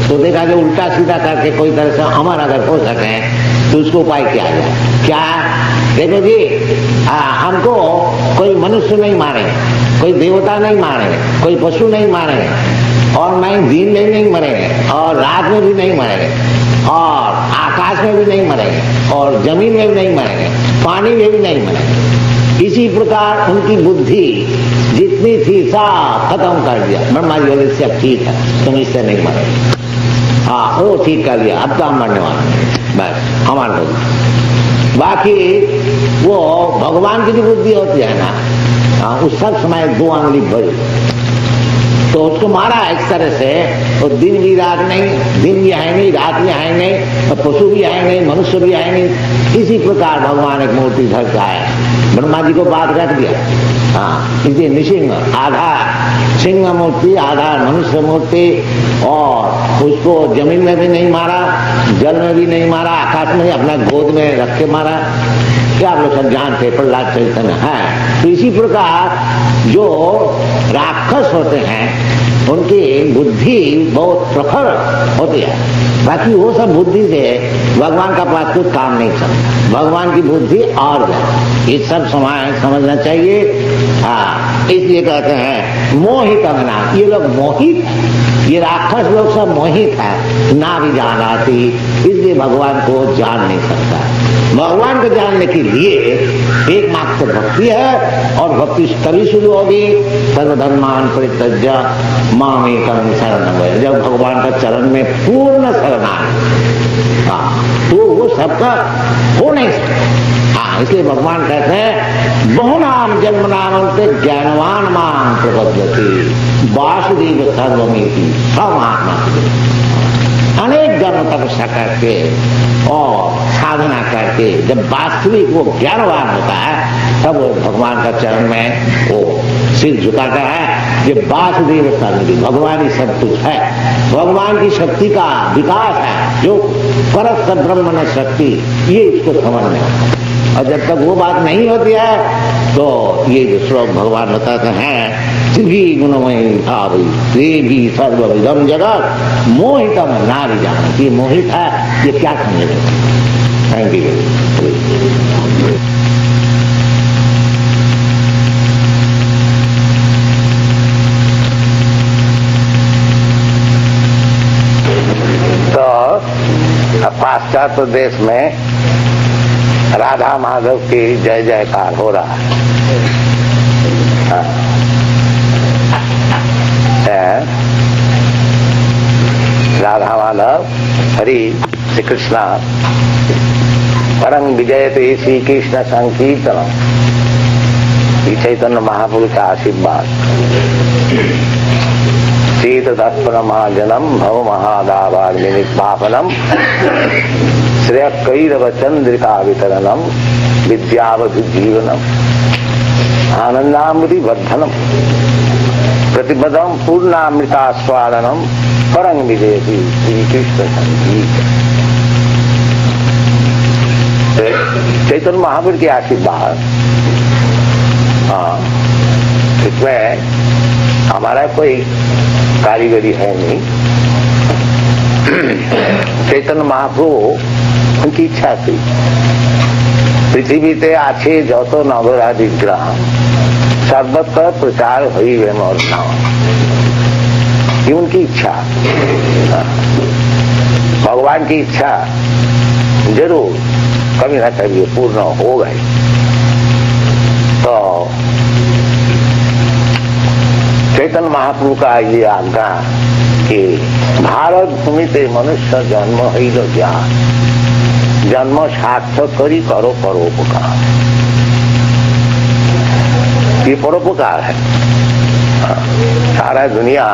तो देखा कि उल्टा सीधा करके कोई तरह से अमर अगर हो सके तो उसको उपाय किया जाए। क्या? देखो जी, हमको कोई मनुष्य नहीं मारेंगे, कोई देवता नहीं मारेंगे, कोई पशु नहीं मारेंगे, और मैं दिन में भी नहीं मरेंगे, और रात में भी नहीं मरेंगे, और आकाश में भी नहीं मरेंगे, और जमीन में भी नहीं मरेंगे, पानी में भी नहीं मरेंगे। इसी प्रकार उनकी बुद्धि जितनी थी सब खत्म कर दिया। ब्रह्मा जी बोले इससे ठीक है, तुम इससे नहीं मरोगे। हाँ, वो ठीक कर लिया, अब तो हम मरने वाले, बस हमारे को। बाकी वो भगवान की भी बुद्धि होती है ना, उस सब समय 2 आंगली बड़ी, तो उसको मारा इस तरह से, तो दिन भी रात नहीं, दिन भी है नहीं, रात भी है नहीं, पशु भी है नहीं, मनुष्य भी है नहीं। इसी प्रकार भगवान एक मूर्ति धर के आया, ब्रह्मा जी को बात रख दिया। हाँ, इसलिए निसिंह, आधा सिंह मूर्ति, आधा मनुष्य मूर्ति, और उसको जमीन में भी नहीं मारा, जल में भी नहीं मारा, आकाश में अपना गोद में रख के मारा। क्या आप लोग सब जानते प्रहलाद चैतन्य है। तो इसी प्रकार जो राक्षस होते हैं उनकी बुद्धि बहुत प्रखर होती है, बाकी वो सब बुद्धि से भगवान का पास कुछ काम नहीं चलता। भगवान की बुद्धि और ये सब समय समझना चाहिए। हाँ, इसलिए कहते हैं मोहित अंगना, ये लोग मोहित, ये राक्षस लोग सब मोहित है, ना भी जान आती, इसलिए भगवान को जान नहीं सकता। भगवान को जानने के लिए एकमात्र भक्ति है, और भक्ति तभी शुरू होगी सर्वधर्मान परित्यज्य मामेकं शरणं व्रज, जब भगवान का चरण में पूर्ण शरणा, तो वो सबका हो नहीं सकता। हाँ, इसलिए भगवान कहते हैं बहुनाम जन्म नामन्ते ज्ञानवान मां प्रपद्यते वासुदेव सर्वमिति समात्मा। अनेक जन्म तपस्या करके और साधना करके जब वास्तविक वो ज्ञानवान होता है, तब वो भगवान का चरण में वो सिर झुकाता है। ये वासुदेव सर्वमिति, भगवान ही सब कुछ है, भगवान की शक्ति का विकास है, जो परस्पर ब्रह्म न शक्ति, ये इसको समझ में आता है। और जब तक वो बात नहीं होती है तो ये जो श्लोक भगवान बताते हैं, भी गुणमयी भावी देवी सर्वविदम जगत मोहितम नारी जान, ये मोहित है, ये क्या समझेगा? Thank you. तो पाश्चात्य देश में राधा माधव की जय जयकार हो रहा है। राधा माधव हरि श्री कृष्णा परम विजयते श्री कृष्ण संकीर्तन, चैतन्य महापुरुष का आशीर्वाद। शीत तत्पर महाजनम भव महादावाग्नि पापनम श्रेय कैरव चंद्रिका वितरणम विद्यावधि जीवनम आनंदामृति वर्धनम प्रतिपदम पूर्णामृतास्वादनम परम विजयति श्री कृष्ण संगीत। चैतन्य महावीर के आशीर्वाद। हाँ, इसमें हमारा कोई कारीगरी है नहीं। चैतन्य महाप्रभु उनकी इच्छा थी पृथ्वीते आछे যত নবরাধি গ্রাম सर्वत्र प्रचार हुई वे मोर नाम, ये उनकी इच्छा। भगवान की इच्छा जरूर कभी ना कभी पूर्ण हो गई। तो चैतन्य महाप्रभु का ये आज्ञा कि भारत भूमि ते मनुष्य जन्म हईल जा, जन्म सार्थक करी करो परोपकार। ये परोपकार है। सारा दुनिया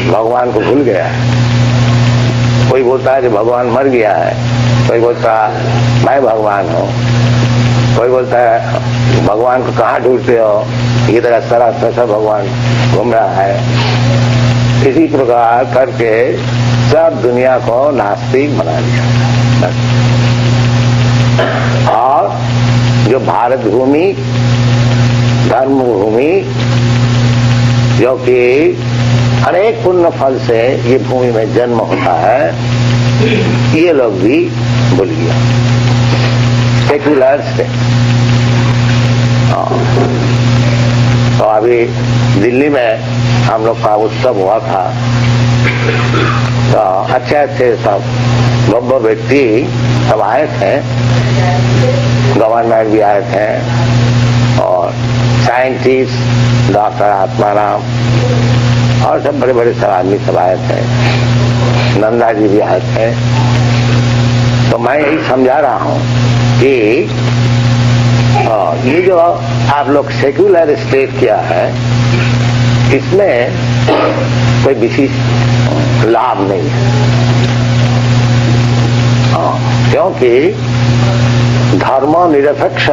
भगवान को भूल गया है। कोई बोलता है कि भगवान मर गया है, कोई बोलता है मैं भगवान हूँ, कोई बोलता है भगवान को कहाँ ढूंढते हो, ये तरह सरासर भगवान घूम रहा है। इसी प्रकार करके सब दुनिया को नास्तिक बना दिया। और जो भारत भूमि, धर्म भूमि, जो कि अनेक पुण्य फल से ये भूमि में जन्म होता है, ये लोग भी भूल गया। Secular state. तो अभी दिल्ली में हम लोग का उत्सव हुआ था, तो अच्छे अच्छे सब भव्य व्यक्ति सब आए थे, गवर्नर भी आए थे और साइंटिस्ट डॉक्टर आत्माराम और सब बड़े बड़े सब आदमी सब आए थे, नंदा जी भी आए थे। तो मैं यही समझा रहा हूं कि ये जो आप लोग सेक्युलर स्टेट किया है, इसमें कोई विशेष लाभ नहीं है। क्योंकि धर्म निरपेक्ष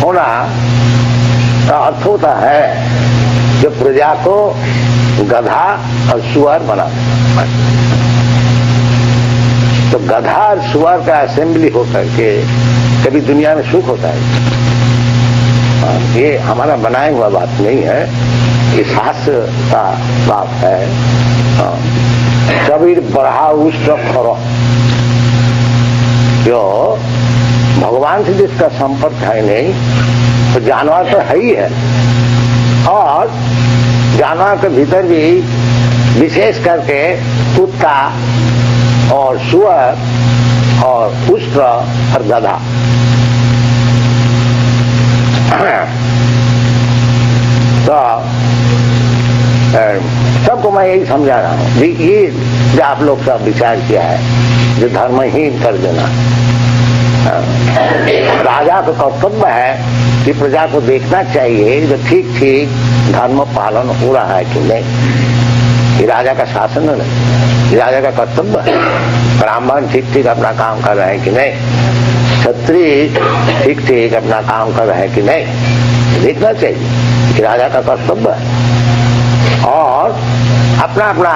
होना का अर्थ होता है जो प्रजा को गधा और सुअर बना देता। तो गधा और सुअर का असेंबली होकर के कभी दुनिया में सुख होता है? ये हमारा बनाया हुआ बात नहीं है, ये शास्त्र का बात है। कबीर बढ़ा उस खरो, जो भगवान से जिसका संपर्क है नहीं, तो जानवर तो है ही है। और जानवर के भीतर भी विशेष करके कुत्ता और सुअर और उष्ट्र और गधा, तो सबको मैं यही समझा रहा हूँ। ये जो आप लोग का विचार किया है, जो धर्महीन कर देना। राजा का कर्तव्य है कि प्रजा को देखना चाहिए जो ठीक ठीक धर्म पालन हो रहा है कि नहीं। ये राजा का शासन नहीं, ये राजा का कर्तव्य है। ब्राह्मण ठीक ठीक अपना काम कर रहे हैं कि नहीं, क्षत्रिय ठीक ठीक अपना काम कर रहे हैं कि नहीं, देखना चाहिए कि राजा का कर्तव्य है। और अपना अपना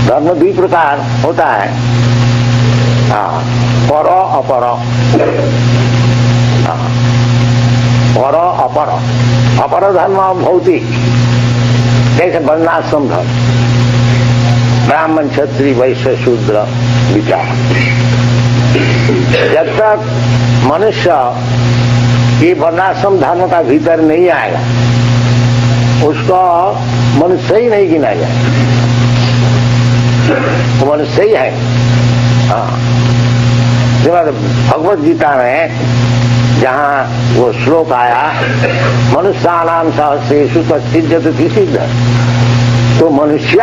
धर्म भी प्रकार होता है, परो अपरो, परो अपरो, अपरो धर्म भौतिक, जैसे वर्णाश्रम धर्म, ब्राह्मण क्षत्रिय वैश्य शूद्र विचार। जब तक मनुष्य ये वर्णाश्रम धर्म का भीतर नहीं आएगा, उसको मनुष्य ही नहीं गिना जाए। वो मनुष्य ही है। भगवत गीता में जहाँ वो श्लोक आया, मनुष्यानाम सहस्रेषु कश्चिज्जति सिद्ध, तो मनुष्य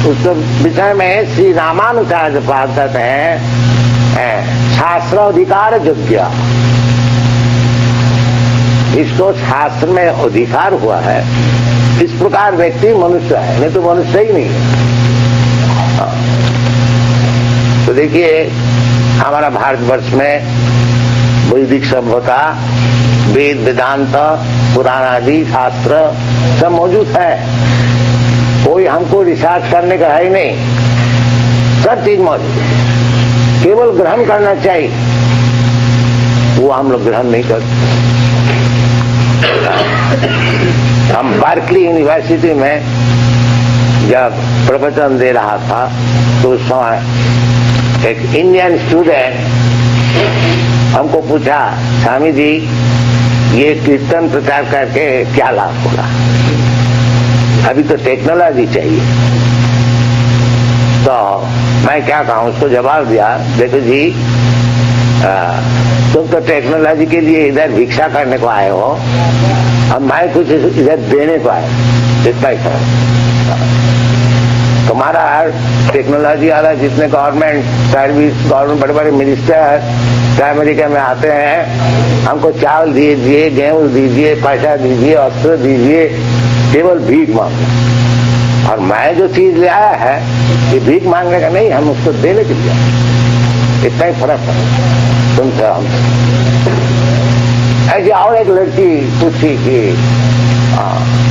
उस विषय में श्री रामानुचार्य पाद कहते हैं शास्त्र अधिकार योग्य। इसको शास्त्र में अधिकार हुआ है, इस प्रकार व्यक्ति मनुष्य है, नहीं तो मनुष्य ही नहीं है। तो देखिए हमारा भारतवर्ष में वैदिक सभ्यता, वेद वेदांत पुराण आदि शास्त्र सब मौजूद है। कोई हमको रिसर्च करने का है ही नहीं, सब चीज मौजूद है, केवल ग्रहण करना चाहिए। वो हम लोग ग्रहण नहीं करते। हम बार्कली यूनिवर्सिटी में जब प्रवचन दे रहा था, तो उस समय एक इंडियन स्टूडेंट हमको पूछा, स्वामी जी ये कीर्तन प्रचार करके क्या लाभ होगा? अभी तो टेक्नोलॉजी चाहिए। तो मैं क्या कहूँ, उसको जवाब दिया, देखो जी तुम तो टेक्नोलॉजी के लिए इधर भिक्षा करने को आए हो, अब मैं कुछ इधर देने को आए, इतना ही तुम्हारा टेक्नोलॉजी वाला जितने गवर्नमेंट सर्विस, गवर्नमेंट बड़े बड़े मिनिस्टर अमेरिका में आते हैं, हमको चावल दीजिए, गेहूं दीजिए, पैसा दीजिए, अस्त्र दीजिए, केवल भीख मांगना। और मैं जो चीज ले आया है ये भीख मांगने का नहीं, हम उसको देने के लिए, इतना ही फर्क है तुमसे हमसे। ऐसी और एक लड़की पूछी कि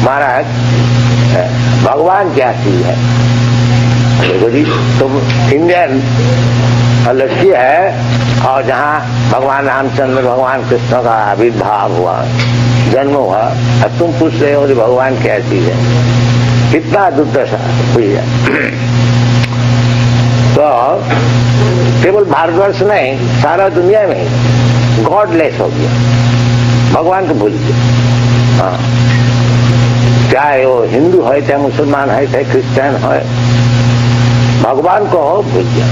महाराज भगवान क्या चीज है? देखो जी, तुम इंडियन लड़की है और जहाँ भगवान रामचंद्र भगवान कृष्ण का आविर्भाव हुआ, जन्म हुआ, और तुम पूछ रहे हो कि भगवान क्या चीज है। कितना दुर्दशा हुई है। तो केवल भारतवर्ष नहीं, सारा दुनिया में गॉडलेस हो गया, भगवान को भूल गया। हाँ, चाहे वो हिंदू है, चाहे मुसलमान है, चाहे क्रिश्चियन है, भगवान को भूल गया।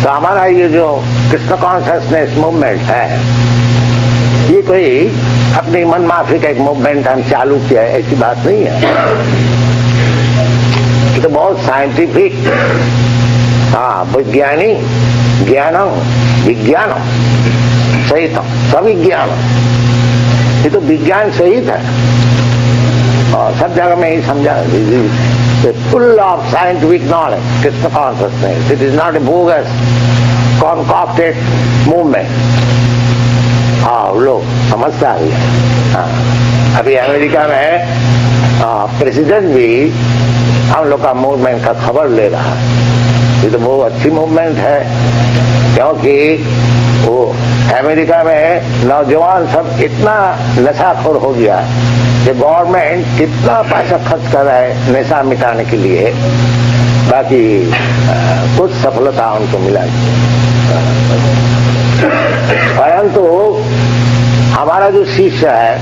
तो हमारा ये जो कृष्ण कॉन्शियसनेस मूवमेंट है, ये कोई अपनी मन माफी का एक मूवमेंट हम चालू किया है, ऐसी बात नहीं है। ये तो बहुत साइंटिफिक, हाँ, वैज्ञानिक ज्ञानम विज्ञानम सहित सविज्ञान, ये तो विज्ञान सहित है। और सब जगह में ही समझा, full of scientific knowledge, Krishna consciousness. It is not a bogus concocted movement. हाँ, लोग समझता भी है। हाँ, अभी अमेरिका में प्रेसिडेंट भी हम लोग का मूवमेंट का खबर ले रहा है। ये तो बहुत अच्छी मूवमेंट है, क्योंकि वो अमेरिका में नौजवान सब इतना नशाखोर हो गया कि गवर्नमेंट कितना पैसा खर्च कर रहा है नशा मिटाने के लिए, बाकी कुछ सफलता उनको मिला। परंतु हमारा जो शिष्य है,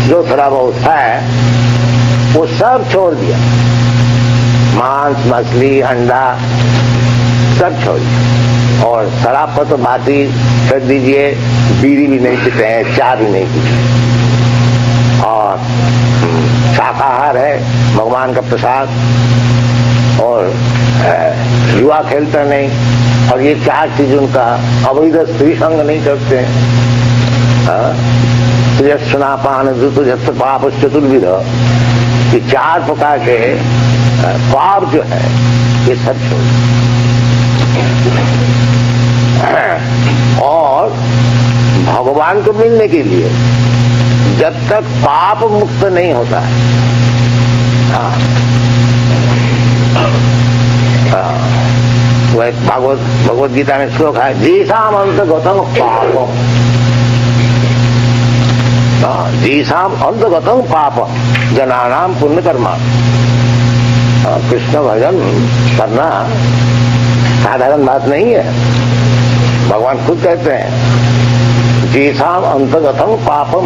जो थोड़ा बहुत है, वो सब छोड़ दिया, मांस मछली अंडा सब छोड़ दिया। और शराब पर तो बात ही कर दीजिए, बीड़ी भी नहीं पीते हैं, चाय भी नहीं पीते, और शाकाहार है, भगवान का प्रसाद, और जुआ खेलते नहीं, और ये चार चीज उनका अवैध स्त्री संग नहीं करते हैं। सुनापान ऋतु पाप चतुर्विध, ये चार प्रकार के पाप जो है ये सब छोड़। और भगवान को मिलने के लिए जब तक पाप मुक्त नहीं होता है, वह भगवत गीता में श्लोक है, जीसाम अंतगतम पापम, जीसाम अंतगतम पापम जनानाम पुण्य कर्मा। कृष्ण भजन करना साधारण बात नहीं है। भगवान खुद कहते हैं, जीसाम अंतगतम पापम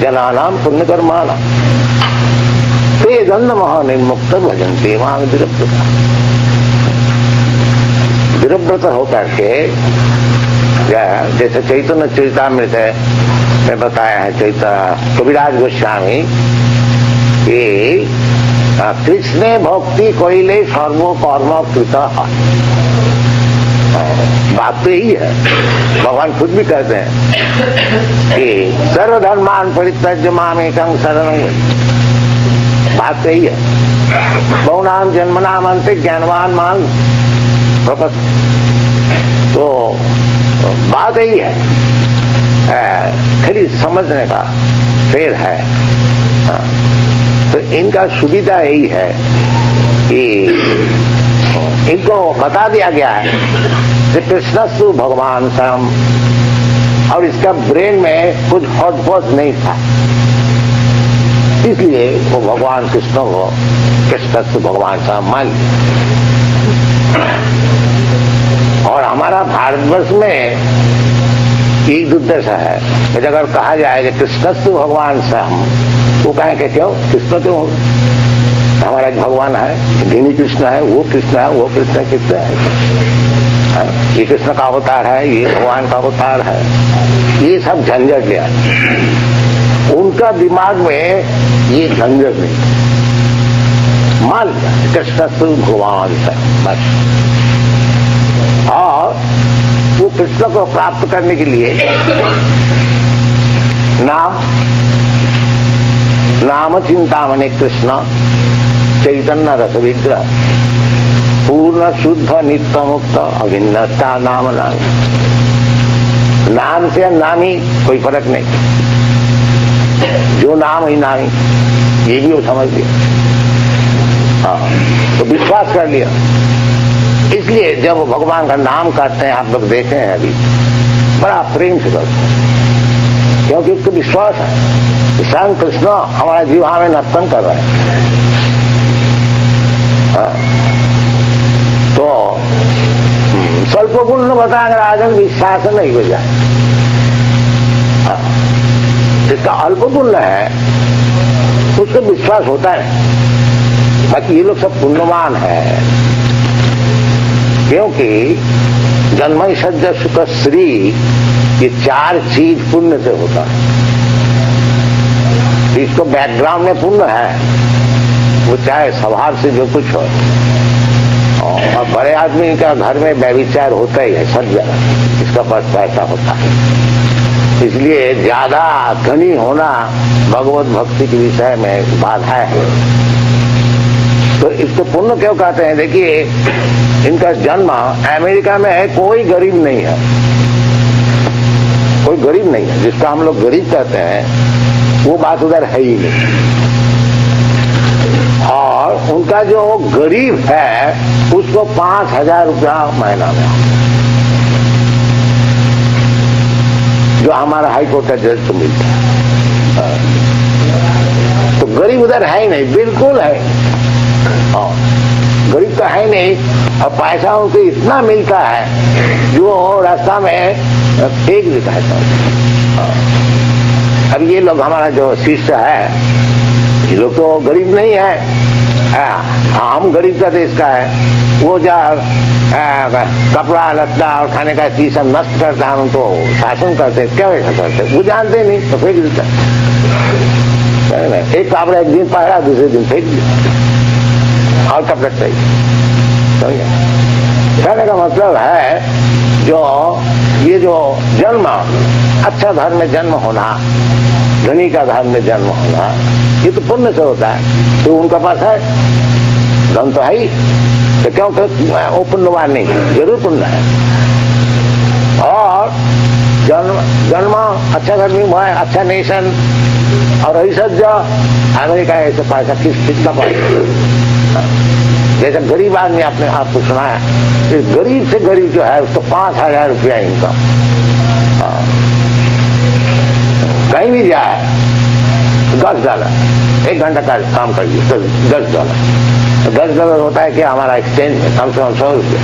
जनानाम पुण्य कर्माना ते दंड महानिर्मुक्त भजन्ते मां विरव्रता। विरव्रत होकर के जैसे चैतन्य चरितामृत में बताया है चैतन्य कविराज गोस्वामी कि कृष्णे भक्ति कोइले सर्वो कर्म कृत। बात तो यही है, भगवान खुद भी कहते हैं कि सर्वधर्मान परित्यज्य मामेकं शरणं। बात तो यही है, बहुनाम जन्मनाम अंते ज्ञानवान मान प्रपत। तो बात यही है, खाली समझने का फेर है। तो इनका सुविधा यही है कि इनको बता दिया गया है कि कृष्णस्तु भगवान स्वयं, और इसका ब्रेन में कुछ हॉटपॉट नहीं था, इसलिए वो भगवान कृष्ण को कृष्णस्तु भगवान स्वयं मान लिया। और हमारा भारतवर्ष में एक दुर्दशा है कि अगर कहा जाए कि कृष्णस्तु भगवान स्वयं, वो कहें कि क्यों कृष्ण क्यों हो, हमारा भगवान है, गिनी कृष्ण है, वो कृष्ण है, वो कृष्ण कितना है, ये कृष्ण का अवतार है, ये भगवान का अवतार है, ये सब झंझट लिया। उनका दिमाग में ये झंझट नहीं, मान लिया कृष्णस्तु भगवान है बस। और वो कृष्ण को प्राप्त करने के लिए नाम चिंतामणि कृष्ण चैतन्य रस विग्रह पूर्ण शुद्ध नित्य मुक्त अभिन्नता नाम नाम से नामी कोई फर्क नहीं, जो नाम ही नामी, ये भी वो समझ लिया। हाँ, तो विश्वास कर लिया। इसलिए जब वो भगवान का नाम करते हैं, आप लोग देखे हैं अभी, बड़ा प्रेम से करते हैं, क्योंकि उसको विश्वास है स्वयं कृष्ण हमारे जीवा में नर्तन कर रहे हैं। हाँ, तो स्वल्प पुण्य बताएंगे राजन, विश्वास नहीं हो जाए। जिसका अल्प पुण्य है उसको विश्वास होता है। बाकी ये लोग सब पुण्यवान है, क्योंकि जन्म सज्ज सुख श्री, ये 4 चीज पुण्य से होता है। इसको बैकग्राउंड में पुण्य है, वो चाहे स्वभाव से जो कुछ हो। और बड़े आदमी का घर में व्यभिचार होता ही है सब जगह, इसका पास पैसा होता है। इसलिए ज्यादा धनी होना भगवत भक्ति के विषय में बाधा है। तो इसको पुण्य क्यों कहते हैं? देखिए, इनका जन्म अमेरिका में है, कोई गरीब नहीं है, कोई गरीब नहीं है। जिसका हम लोग गरीब कहते हैं वो बात उधर है ही नहीं। और उनका जो गरीब है उसको 5,000 रुपया महीना में, जो हमारा हाईकोर्ट का जज को मिलता है। तो गरीब उधर है ही नहीं, बिल्कुल है। गरीब तो है नहीं, और पैसा उनको इतना मिलता है जो रास्ता में फेंक देता है। अब ये लोग हमारा जो शिष्य है, ये लोग तो गरीब नहीं है। हम गरीब का देश का है। वो जा कपड़ा लत्ता और खाने का चीज सब नष्ट करता है, उनको शासन करते, क्या ऐसा करते, वो जानते नहीं तो फेंक देता है। एक कपड़ा एक दिन पहरा, दूसरे दिन फेंक दिया और कपड़ा चाहिए। कहने का मतलब है जो ये जो जन्म, अच्छा धर्म में जन्म होना, धनी का धर्म में जन्म होना, ये तो पुण्य से होता है। तो उनका पास है धन तो है ही, तो क्यों वो पुण्यवान नहीं? जरूर पुण्य है। और जन्म अच्छा धर्मी हुआ है, अच्छा नेशन, और ऐसा जो अमेरिका ऐसे पैसा कितना पैसा, जैसे गरीब आदमी आपने आपको सुना है, गरीब से गरीब जो है उसको 5,000 रुपया इनकम। कहीं भी जाए $10, 1 घंटा का काम करिए तो $10 होता है कि हमारा एक्सचेंज में कम से कम 100 रुपया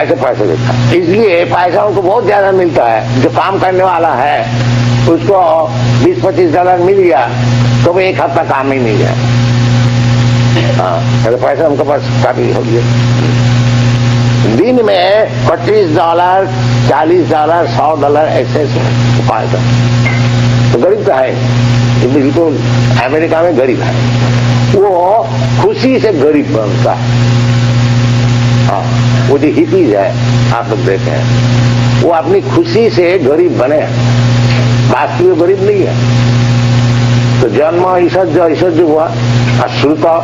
ऐसे पैसे देता है। इसलिए पैसा उनको बहुत ज्यादा मिलता है। जो काम करने वाला है उसको $20-25 मिल गया तो वो 1 हफ्ता काम ही नहीं गया। तो पैसा उनके पास काफी हो गया। दिन में $25, $40, $100 ऐसे पैसा। तो गरीब तो है, बिल्कुल अमेरिका में गरीब है, वो खुशी से गरीब बनता है। वो जो हिपीज है आप लोग देखे हैं, वो अपनी खुशी से गरीब बने, वास्तविक गरीब नहीं है। तो जन्म ऐश्वर्य हुआ, अश्रुता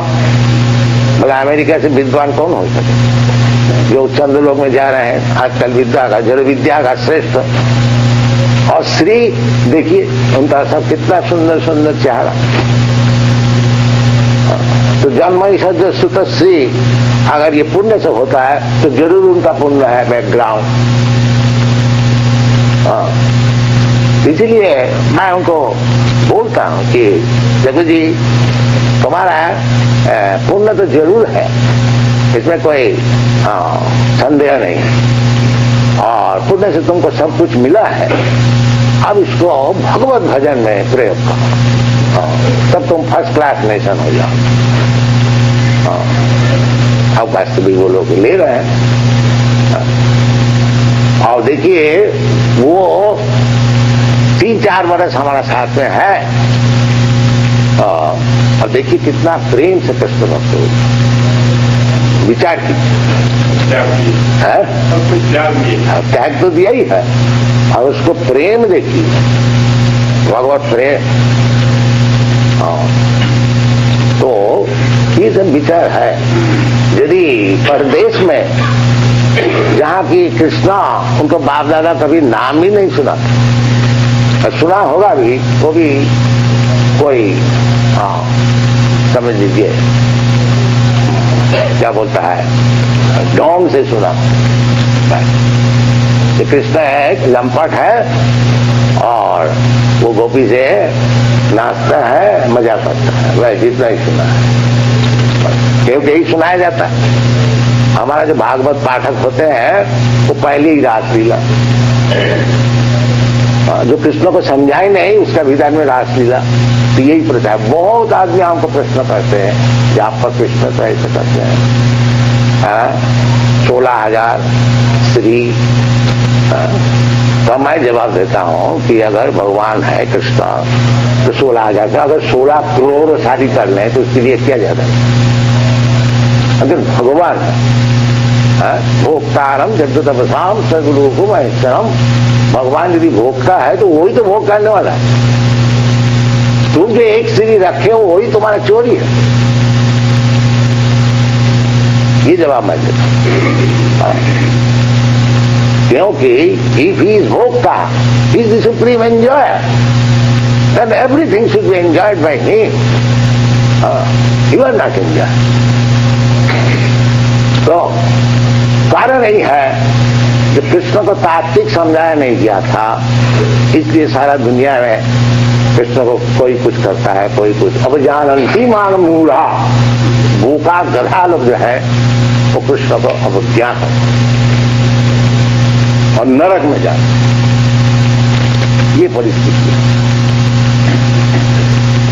बोला अमेरिका से विद्वान कौन हो सके? जो चंद्र लोग में जा रहे हैं आजकल, विद्या का जड़ विद्या का श्रेष्ठ। और श्री देखिए उनका सब कितना सुंदर सुंदर चेहरा। तो जन्म ऐश्वर्य सुत श्री, अगर ये पुण्य से होता है तो जरूर उनका पुण्य है बैकग्राउंड। इसलिए मैं उनको बोलता हूं कि जगू जी तुम्हारा पुण्य तो जरूर है, इसमें कोई संदेह नहीं है, और पुण्य से तुमको सब कुछ मिला है। अब इसको भगवत भजन में प्रयोग करो, तब तुम फर्स्ट क्लास नेशन हो जाओ। अब वास्तविक वो लोग ले रहे हैं। और देखिए वो 3-4 वर्ष हमारा साथ में है, और देखिए कितना प्रेम से कृष्ण भक्त हो। विचार कीजिए, त्याग तो दिया ही है, और उसको प्रेम देखिए, भगवत प्रेम। तो ये सब विचार है। यदि परदेश में जहाँ की कृष्णा, उनको बाप दादा कभी नाम ही नहीं सुना, सुना होगा भी, वो भी कोई समझ लीजिए क्या बोलता है, ढोंग से सुना। तो कृष्ण एक लंपट है और वो गोपी से नाचता है, मजा करता है, वह जितना ही सुना है, क्योंकि यही सुनाया जाता है। हमारा जो भागवत पाठक होते हैं वो पहली ही रासलीला, जो कृष्ण को समझाई नहीं उसका विधान में रासलीला, तो यही प्रथा है। बहुत आदमी हमको प्रश्न करते हैं कि आप पर कृष्ण तो ऐसे करते हैं 16,000 श्री। तो मैं जवाब देता हूं कि अगर भगवान है कृष्ण तो 16,000 का, अगर 16 करोड़ शादी कर लें तो उसके लिए क्या ज्यादा है? अगर भगवान भोक्तारम जगदवसाम सर्वलोकम महेश्वरम, भगवान यदि भोक्ता है तो वही तो भोग करने वाला है। तुम जो एक श्री रखे हो वही तुम्हारा चोरी है। ये जवाब मैं देता, क्योंकि इफ ही इज भोक्ता, he is the supreme enjoyer, then everything should be enjoyed by him. You are not enjoy. तो कारण यही है कि कृष्ण को तात्विक समझाया नहीं गया था, इसलिए सारा दुनिया में कृष्ण को कोई कुछ करता है, कोई कुछ। अब जानती मान मूढ़ा, भूखा गधा लोग जो है वो कृष्ण को अब क्या करते और नरक में जाते, ये परिस्थिति है।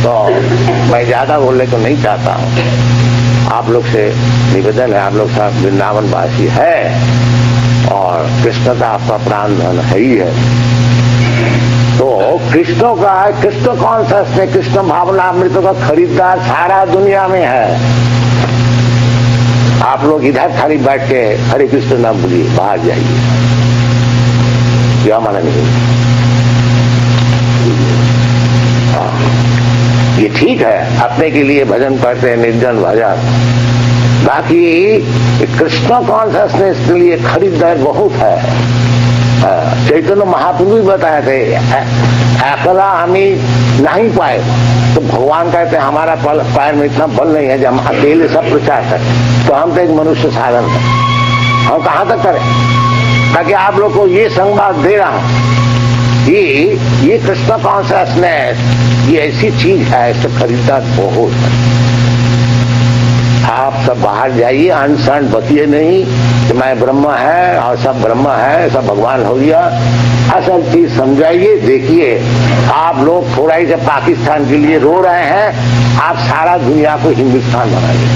तो मैं ज्यादा बोलने को नहीं चाहता हूं। आप लोग से निवेदन है, आप लोग सब वृंदावनवासी है और कृष्ण का आपका प्राण धन है ही है। तो कृष्ण का, कृष्ण कौन सा स्नेह, कृष्ण भावना अमृत का खरीदार सारा दुनिया में है। आप लोग इधर खाली बैठ के हरे कृष्ण नाम बोलिए, बाहर जाइए, क्या माना नहीं। ये ठीक है, अपने के लिए भजन करते हैं, निर्जन भजन। बाकी कृष्ण कौन सा स्नेह, इसके लिए खरीदार बहुत है। चैतन्य महाप्रभु भी बताए थे, अकेला हम ही नहीं पाए तो भगवान कहते हैं हमारा पैर में इतना बल नहीं है जब हम अकेले सब प्रचार करें, तो हम तो एक मनुष्य साधन है, हम कहां तक करें। ताकि आप लोग को ये संवाद दे रहा हूं, ये कृष्ण कौन सा स्नेह, ये ऐसी चीज है, इससे खरीदार बहुत है। आप सब बाहर जाइए, अनशन बतिए नहीं कि मैं ब्रह्म है और सब ब्रह्म है, सब भगवान हो गया। असल चीज समझाइए। देखिए आप लोग थोड़ा ही जब पाकिस्तान के लिए रो रहे हैं, आप सारा दुनिया को हिंदुस्तान बनाइए।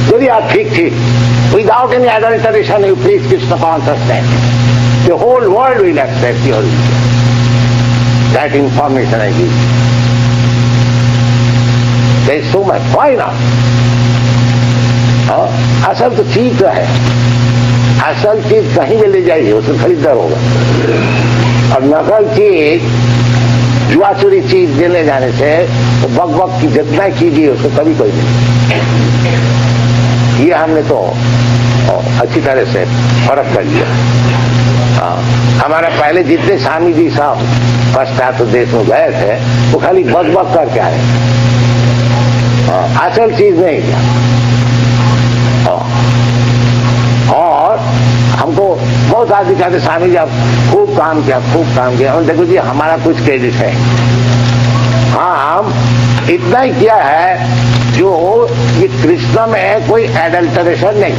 यदि आप ठीक without any adulteration you please Krishna consciousness, the whole world will accept your that information I give. There is so much. Why not? असल तो चीज है, असल चीज कहीं भी ले जाइए उसको खरीदार होगा। और नकल चीज, जुआचुरी चीज देने जाने से तो बक की जितना कीजिए उसको कभी कोई नहीं। ये हमने तो अच्छी तरह से फर्क कर लिया। हमारा पहले जितने स्वामी जी साहब पश्चात देश में गए थे वो खाली बक करके आए, असल चीज नहीं क्या। और हमको बहुत आदमी कहते स्वामी जी आप खूब काम किया। और देखो जी हमारा कुछ क्रेडिट है, हाँ हम इतना ही किया है जो ये कृष्ण में कोई एडल्टरेशन नहीं,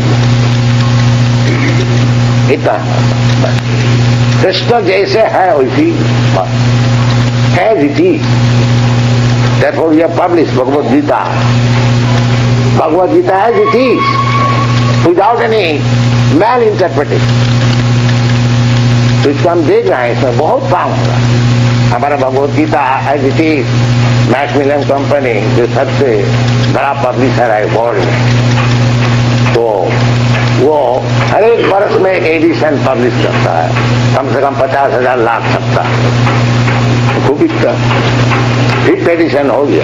इतना कृष्ण जैसे है वैसी as it is. Therefore we have published Bhagavad Gita. Bhagavad Gita as it is, without any malinterpretation. तो इसको हम देख रहे हैं, इसमें बहुत काम हो रहा है। हमारा Bhagavad Gita as it is, Macmillan company जो सबसे बड़ा पब्लिशर है वर्ल्ड में, तो वो हर एक वर्ष में एक एडिशन पब्लिश करता है, कम से कम 50,000 लाख सकता है, खूब बिकता। फिर एडिशन हो गया।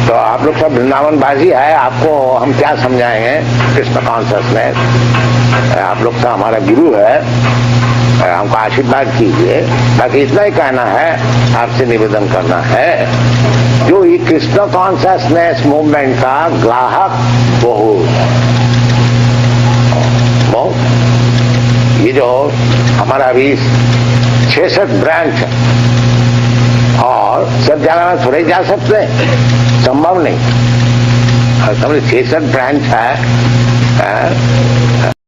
तो आप लोग सब वृंदावनबाजी है, आपको हम क्या समझाएंगे कृष्ण कॉन्शियसनेस। आप लोग तो हमारा गुरु है, हमको आशीर्वाद कीजिए। बाकी इतना ही कहना है, आपसे निवेदन करना है, जो ये कृष्ण कॉन्शियसनेस मूवमेंट का ग्राहक बहुत ये जो हमारा अभी 66 ब्रांच है और सब जगह में थोड़े जा सकते हैं, संभव नहीं। समझे 66 ब्रांच है